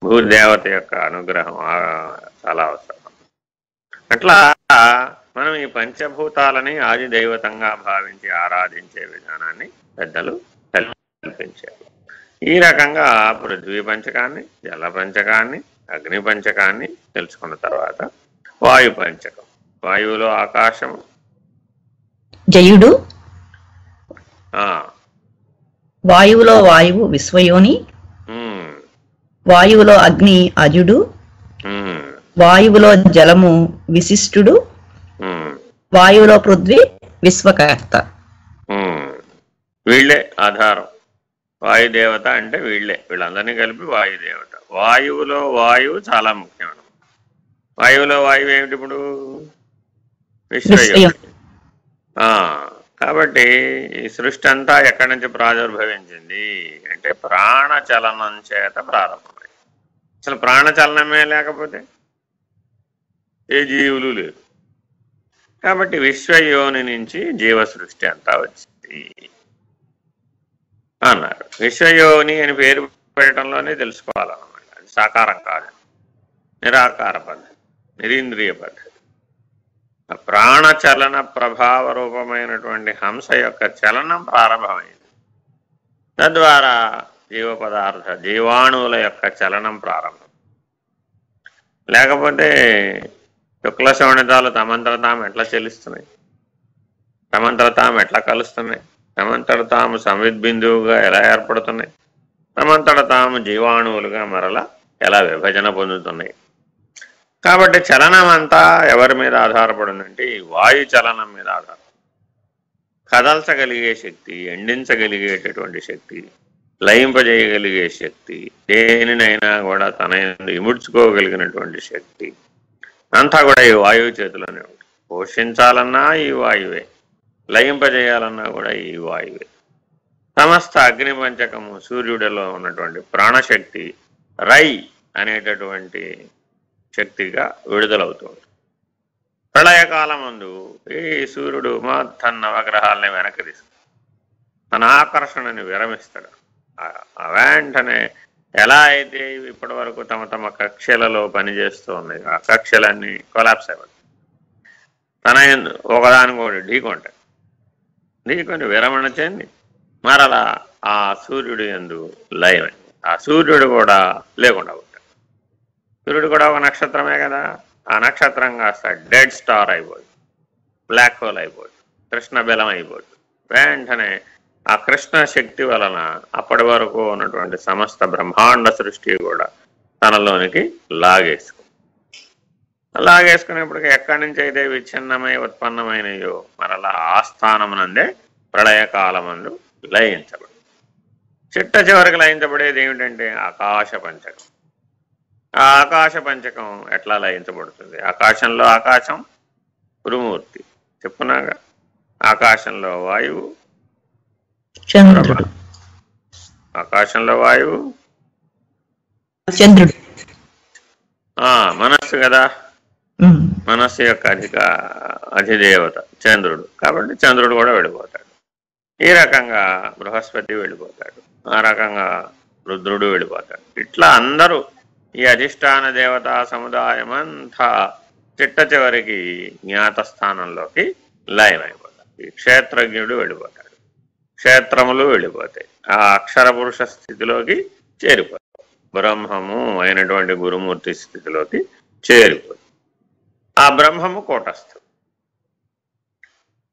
భూదేవత యొక్క అనుగ్రహం చాలా అవసరం. అట్లా మనం ఈ పంచభూతాలని ఆది దైవతంగా భావించి ఆరాధించే విధానాన్ని పెద్దలు కల్పించారు. ఈ రకంగా పృథ్వీ పంచకాన్ని, జల పంచకాన్ని, అగ్ని పంచకాన్ని తెలుసుకున్న తర్వాత వాయు పంచకం. వాయువులో ఆకాశం జయుడు, వాయువులో వాయువు విశ్వయోని, వాయువులో అగ్ని అజుడు, వాయువులో జలము విశిష్టుడు, వాయువులో పృథ్వీ విశ్వకర్త. వీళ్ళే ఆధారం. వాయుదేవత అంటే వీళ్ళందరినీ కలిపి వాయుదేవత. వాయువులో వాయువు చాలా ముఖ్యమైన. వాయువులో వాయువు ఏమిటి? ఇప్పుడు విశ్వయోని. కాబట్టి ఈ సృష్టి అంతా ఎక్కడి నుంచి ప్రాదుర్భవించింది అంటే ప్రాణచలనం చేత ప్రారంభమైంది. అసలు ప్రాణచలనమే లేకపోతే ఏ జీవులు లేవు. కాబట్టి విశ్వయోని నుంచి జీవ సృష్టి అంతా వచ్చింది అన్నారు. విశ్వయోని అని పేరు పెట్టడంలోనే తెలుసుకోవాలన్నమాట. అది సాకారం కాదు, నిరాకార పద్ధతి, నిరీంద్రియ పద్ధతి. ప్రాణచలన ప్రభావ రూపమైనటువంటి హంస యొక్క చలనం ప్రారంభమైంది. తద్వారా జీవాణువుల యొక్క చలనం ప్రారంభం. లేకపోతే శుక్ల శోణితాలు తమంతట తాము ఎట్లా చెల్లిస్తున్నాయి, తమంతట తాము ఎట్లా కలుస్తున్నాయి, తమంతట తాము సంవిద్బిందువుగా ఎలా ఏర్పడుతున్నాయి, తమంతట తాము జీవాణువులుగా మరలా ఎలా విభజన పొందుతున్నాయి. కాబట్టి చలనం అంతా ఎవరి మీద ఆధారపడిందంటే ఈ వాయు చలనం మీద ఆధారం. కదల్చగలిగే శక్తి, ఎండించగలిగేటటువంటి శక్తి, లయింపజేయగలిగే శక్తి, దేనినైనా కూడా తన ఇముడ్చుకోగలిగినటువంటి శక్తి అంతా కూడా ఈ వాయువు చేతిలోనే ఉంటుంది. పోషించాలన్నా ఈ వాయువే, లయింపజేయాలన్నా కూడా ఈ వాయువే. సమస్త అగ్ని పంచకము సూర్యుడిలో ఉన్నటువంటి ప్రాణశక్తి రై అనేటటువంటి శక్తిగా విడుదలవుతుంది. ప్రళయకాలం ముందు ఈ సూర్యుడు మొత్తం నవగ్రహాలని వెనక్కి తీస్తాడు, తన ఆకర్షణని విరమిస్తాడు. వెంటనే ఎలా అయితే ఇప్పటి వరకు తమ తమ కక్షలలో పనిచేస్తూ ఉన్నాయి ఆ కక్షలన్నీ కొలాప్స్ అయిపోతాయి. తన ఒకదానికొకటి ఢీకొంటాయి. ఢీకొని విరమణ చెంది మరలా ఆ సూర్యుడు యందు లయమై ఆ సూర్యుడు కూడా లేకుండా ఉంటాడు. సూర్యుడు కూడా ఒక నక్షత్రమే కదా, ఆ నక్షత్రం కాస్త డెడ్ స్టార్ అయిపోతుంది, బ్లాక్ హోల్ అయిపోతుంది, కృష్ణ బెలం అయిపోతుంది. వెంటనే ఆ కృష్ణ శక్తి వలన అప్పటి వరకు ఉన్నటువంటి సమస్త బ్రహ్మాండ సృష్టి కూడా తనలోనికి లాగేసుకునేప్పటికీ ఎక్కడి నుంచి అయితే విచ్ఛిన్నమై ఉత్పన్నమైనయో మరలా ఆస్థానమునందే ప్రళయకాలమందు లయించబడి చిట్ట చివరికి లయించబడేది ఏమిటంటే ఆకాశ పంచకం. ఆ ఆకాశ పంచకం ఎట్లా లయించబడుతుంది? ఆకాశంలో ఆకాశం గురుమూర్తి, చెప్పునాగా. ఆకాశంలో వాయువు, చంద్రుడు. ఆకాశంలో వాయువు, చంద్రుడు. మనస్సు కదా, మనస్సు యొక్క అధిదేవత చంద్రుడు. కాబట్టి చంద్రుడు కూడా వెళ్ళిపోతాడు. ఈ రకంగా బృహస్పతి వెళ్ళిపోతాడు, ఆ రకంగా రుద్రుడు వెళ్ళిపోతాడు. ఇట్లా అందరూ ఈ అధిష్టాన దేవతా సముదాయం అంతా చిట్ట చివరికి జ్ఞాత స్థానంలోకి లయమైపోతాడు. ఈ క్షేత్రజ్ఞుడు వెళ్ళిపోతాడు, క్షేత్రములు వెళ్ళిపోతాయి, ఆ అక్షర పురుష స్థితిలోకి చేరిపోతాడు. బ్రహ్మము అయినటువంటి గురుమూర్తి స్థితిలోకి చేరిపోతుంది. ఆ బ్రహ్మము కూటస్థుడు.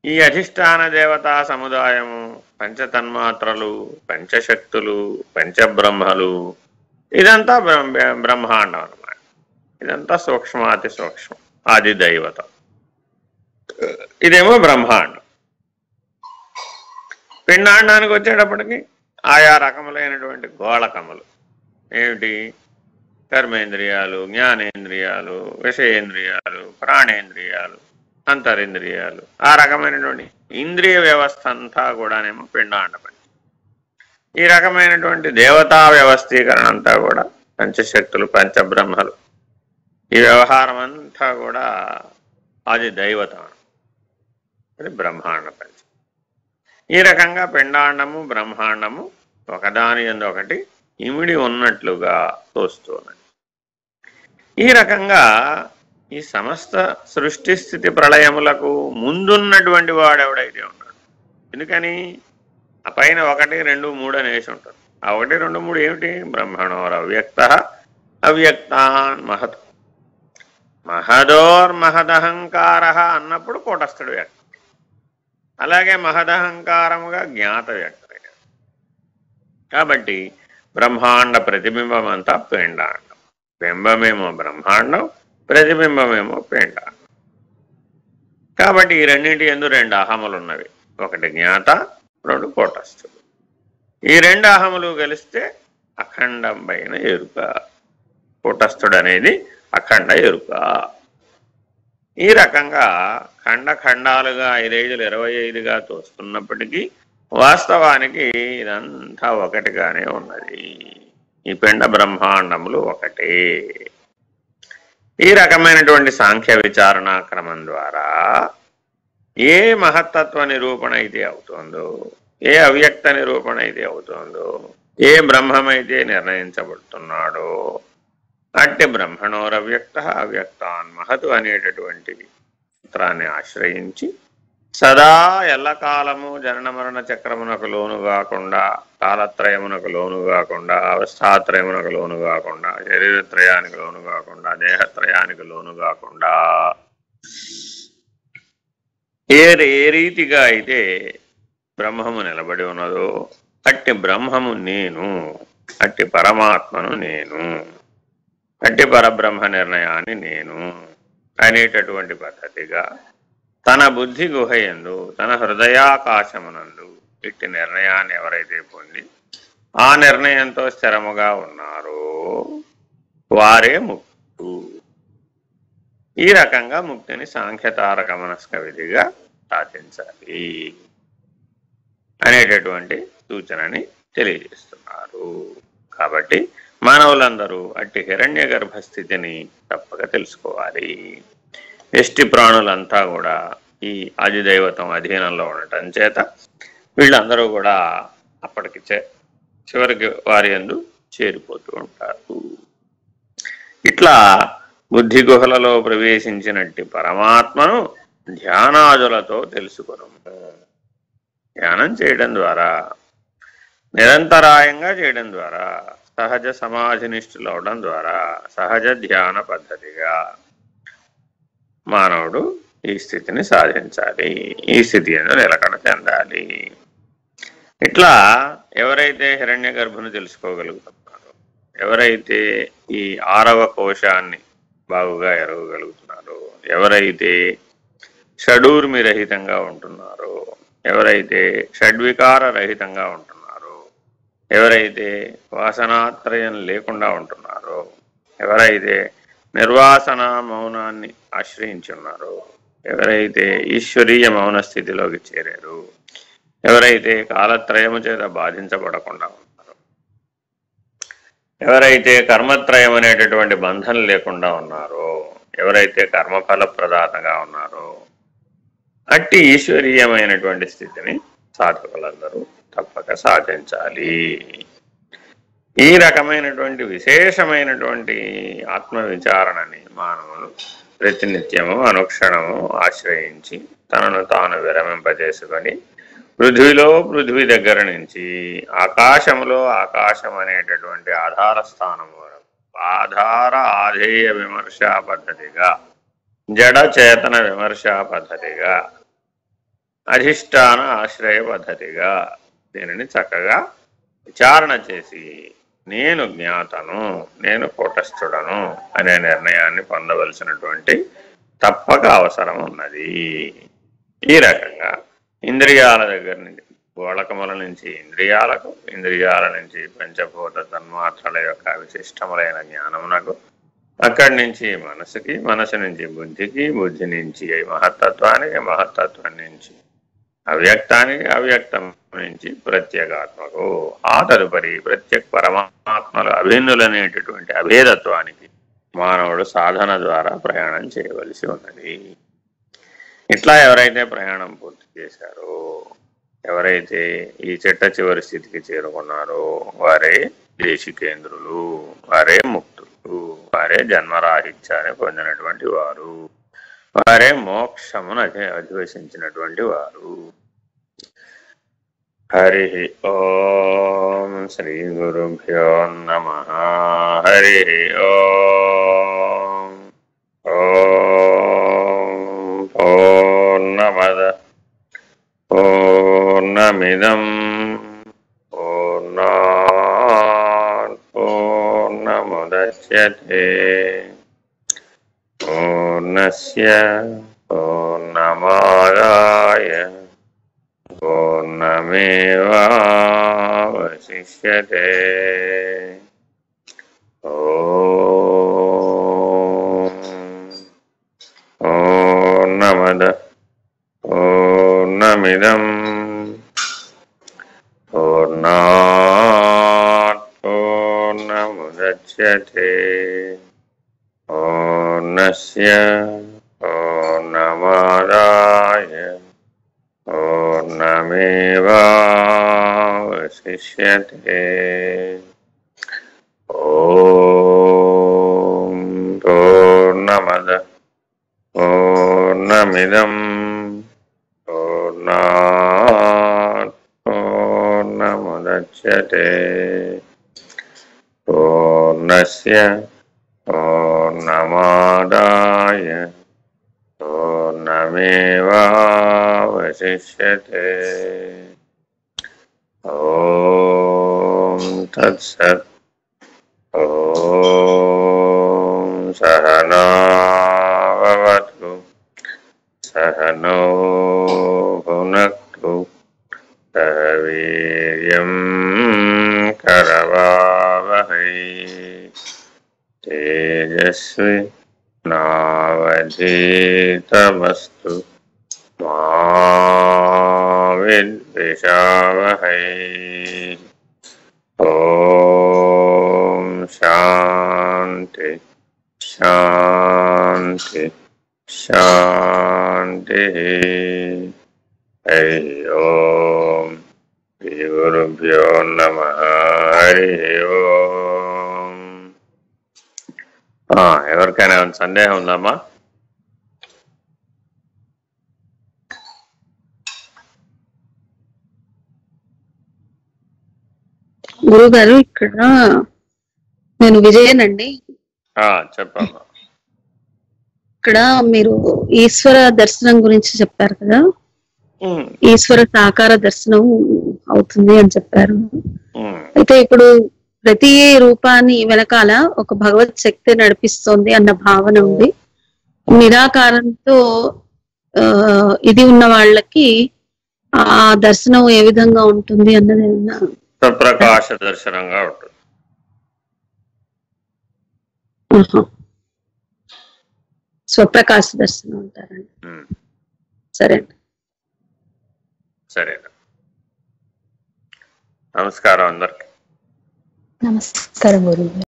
ఈ అధిష్టాన దేవతా సముదాయము పంచతన్మాత్రలు, పంచశక్తులు, పంచబ్రహ్మలు, ఇదంతా బ్రహ్మాండం అన్నమాట. ఇదంతా సూక్ష్మాతి సూక్ష్మం, ఆది దైవతం. ఇదేమో బ్రహ్మాండం. పిండాండానికి వచ్చేటప్పటికి ఆయా రకములైనటువంటి గోళకములు ఏమిటి? కర్మేంద్రియాలు, జ్ఞానేంద్రియాలు, విషయేంద్రియాలు, ప్రాణేంద్రియాలు, అంతరింద్రియాలు, ఆ రకమైనటువంటి ఇంద్రియ వ్యవస్థ అంతా కూడానేమో పిండాండ పని. ఈ రకమైనటువంటి దేవతా వ్యవస్థీకరణ అంతా కూడా పంచశక్తులు, పంచబ్రహ్మలు, ఈ వ్యవహారం అంతా కూడా అది దైవతం, అది బ్రహ్మాండ పంచ. ఈ రకంగా పిండాండము బ్రహ్మాండము ఒకదాని యందు ఒకటి ఇమిడి ఉన్నట్లుగా తోస్తున్నది. ఈ రకంగా ఈ సమస్త సృష్టి స్థితి ప్రళయములకు ముందున్నటువంటి వాడెవడైతే ఉన్నాడు. ఎందుకని ఆ పైన 1, 2, 3 అనేసి ఉంటుంది. ఆ 1, 2, 3 ఏమిటి? బ్రహ్మణోరవ్యక్త అవ్యక్తాన్ మహత్, మహదోర్మహదహంకార అన్నప్పుడు కూటస్థుడు వ్యక్తం. అలాగే మహదహంకారముగా జ్ఞాత వ్యక్తమయ్యాడు. కాబట్టి బ్రహ్మాండ ప్రతిబింబం అంతా పిండాండం. బింబమేమో బ్రహ్మాండం, ప్రతిబింబమేమో పిండాండం. కాబట్టి ఈ రెండింటి యందు 2 అహములు ఉన్నవి. ఒకటి జ్ఞాత, 2 కూటస్థుడు. ఈ 2 అహములు కలిస్తే అఖండమైన ఎరుక. కూటస్థుడు అనేది అఖండ ఎరుక. ఈ రకంగా ఖండాలుగా 5×25గా తోస్తున్నప్పటికీ వాస్తవానికి ఇదంతా ఒకటిగానే ఉన్నది. ఈ పిండ బ్రహ్మాండములు ఒకటే. ఈ రకమైనటువంటి సాంఖ్య విచారణ క్రమం ద్వారా ఏ మహత్తత్వ నిరూపణ అయితే అవుతుందో, ఏ అవ్యక్త నిరూపణ అయితే అవుతుందో, ఏ బ్రహ్మమైతే నిర్ణయించబడుతున్నాడో అట్టి బ్రహ్మణోరవ్యక్త అవ్యక్తాన్ మహతు అనేటటువంటి సూత్రాన్ని ఆశ్రయించి సదా ఎల్లకాలము జనన మరణ చక్రమునకు లోను కాకుండా, కాలత్రయమునకు లోను కాకుండా, అవస్థాత్రయమునకు లోను కాకుండా, శరీరత్రయానికి లోను కాకుండా, దేహత్రయానికి లోను కాకుండా ఏ రీతిగా అయితే బ్రహ్మము నిలబడి ఉన్నదో అట్టి బ్రహ్మము నేను, అట్టి పరమాత్మను నేను, అట్టి పరబ్రహ్మ నిర్ణయాన్ని నేను అనేటటువంటి పద్ధతిగా తన బుద్ధి గుహయందు, తన హృదయాకాశమునందు ఇట్టి నిర్ణయాన్ని ఎవరైతే పొంది ఆ నిర్ణయంతో స్థిరముగా ఉన్నారో వారే ముక్తు. ఈ రకంగా ముక్తిని సాంఖ్యతారక మనస్క విధిగా సాధించాలి అనేటటువంటి సూచనని తెలియజేస్తున్నారు. కాబట్టి మానవులందరూ అట్టి హిరణ్య గర్భస్థితిని తప్పక తెలుసుకోవాలి. ఎష్టి ప్రాణులంతా కూడా ఈ ఆదిదైవతం అధీనంలో ఉండటం చేత వీళ్ళందరూ కూడా అప్పటికి చివరికి వారి యందు చేరిపోతూ ఉంటారు. ఇట్లా బుద్ధి గుహలలో ప్రవేశించినట్టి పరమాత్మను ధ్యానాదులతో తెలుసుకును. ధ్యానం చేయడం ద్వారా, నిరంతరాయంగా చేయడం ద్వారా, సహజ సమాధినిష్ఠులు అవడం ద్వారా, సహజ ధ్యాన పద్ధతిగా మానవుడు ఈ స్థితిని సాధించాలి. ఈ స్థితి అనేది నిలకడ చెందాలి. ఇట్లా ఎవరైతే హిరణ్య గర్భుని తెలుసుకోగలుగుతున్నారో, ఎవరైతే ఈ 6వ కోశాన్ని బాగుగా ఎరగగలుగుతున్నారో, ఎవరైతే షడూర్మి రహితంగా ఉంటున్నారో, ఎవరైతే షడ్వికార రహితంగా ఉంటున్నారో, ఎవరైతే వాసనాత్రయం లేకుండా ఉంటున్నారో, ఎవరైతే నిర్వాసన మౌనాన్ని ఆశ్రయించి ఉన్నారో, ఎవరైతే ఈశ్వరీయ మౌన స్థితిలోకి చేరారు, ఎవరైతే కాలత్రయము చేత బాధించబడకుండా ఉన్నారో, ఎవరైతే కర్మత్రయం అనేటటువంటి బంధం లేకుండా ఉన్నారో, ఎవరైతే కర్మఫల ప్రదాతగా ఉన్నారో, అట్టి ఈశ్వరీయమైనటువంటి స్థితిని సాధకులందరూ తప్పక సాధించాలి. ఈ రకమైనటువంటి విశేషమైనటువంటి ఆత్మ విచారణని మానవులు ప్రతినిత్యము అనుక్షణము ఆశ్రయించి తనను తాను విరమింపజేసుకొని పృథ్వీ దగ్గర నుంచి ఆకాశంలో ఆకాశం అనేటటువంటి ఆధార స్థానం వరకు ఆధార ఆధేయ విమర్శా పద్ధతిగా, జడ చేతన విమర్శా పద్ధతిగా, అధిష్టాన ఆశ్రయ పద్ధతిగా దీనిని చక్కగా విచారణ చేసి నేను జ్ఞాతను, నేను కూటస్థుడను అనే నిర్ణయాన్ని పొందవలసినటువంటి తప్పక అవసరం ఉన్నది. ఈ రకంగా ఇంద్రియాల దగ్గర నుంచి, గోళకముల నుంచి ఇంద్రియాలకు, ఇంద్రియాల నుంచి పంచభూత తన్మాత్రల యొక్క విశిష్టములైన జ్ఞానమునకు, అక్కడి నుంచి మనసుకి, మనసు నుంచి బుద్ధికి, బుద్ధి నుంచి మహత్తత్వానికి, మహత్తత్వం నుంచి అవ్యక్తానికి, అవ్యక్తం నుంచి ప్రత్యేగాత్మకు, ఆ తదుపరి ప్రత్యేక పరమాత్మలు అభిన్నులనేటటువంటి అభేదత్వానికి మానవుడు సాధన ద్వారా ప్రయాణం చేయవలసి ఉన్నది. ఇట్లా ఎవరైతే ప్రయాణం పూర్తి చేశారో, ఎవరైతే ఈ చిట్ట చివరి స్థితికి చేరుకున్నారో వారే దేశికేంద్రులు, వారే ముక్తులు, వారే జన్మరాహిత్యాన్ని పొందినటువంటి వారు, వారే మోక్షమును అధివసించినటువంటి వారు. హరి ఓం శ్రీ గురుభ్యో నమః. హరి ఓం. ఓం పూర్ణమద పూర్ణమిదం పూర్ణాత్ పూర్ణముదచ్యతే పూర్ణస్య పూర్ణమాదాయ పూర్ణమేవావశిష్యతే. పూర్ణమద పూర్ణమిదం పూర్ణాత్ పూర్ణముదచ్యతే పూర్ణస్య పూర్ణమాదాయ పూర్ణమేవావశిష్యతే. ఓం పూర్ణమద పూర్ణమిదం పూర్ణాత్ పూర్ణముదచ్యతే పూర్ణస్య పూర్ణమాదాయ పూర్ణమేవావశిష్యతే. ఓం తత్సత్. ఓం సహనా భవతు సహనో భునక్తు సహ వీర్యం కరవావహై తేజస్వి నావధీతమస్తు మా విద్విషావహై. ఓం శాంతి శాంతి శాంతి. హరి ఓం. శ్రీ గురుభ్యో నమః. హరి ఓం. ఎవరికైనా ఏమైనా సందేహం ఉందమ్మా? గురువు గారు, ఇక్కడ నేను విజయనండి. చెప్పమ్మా. ఇక్కడ మీరు ఈశ్వర దర్శనం గురించి చెప్పారు కదా, ఈశ్వర సాకార దర్శనం అవుతుంది అని చెప్పారు. అయితే ఇప్పుడు ప్రతి రూపాన్ని వెనకాల ఒక భగవత్ శక్తి నడిపిస్తోంది అన్న భావన ఉంది. నిరాకారంతో ఇది ఉన్న వాళ్ళకి ఆ దర్శనం ఏ విధంగా ఉంటుంది అన్నది ప్రకాశ దర్శనంగా ఉంటుంది. స్వప్రకాశ దర్శనం అంటారండి. సరే అండి. సరే, నమస్కారం అందరికి. నమస్కారం గురువు గారు.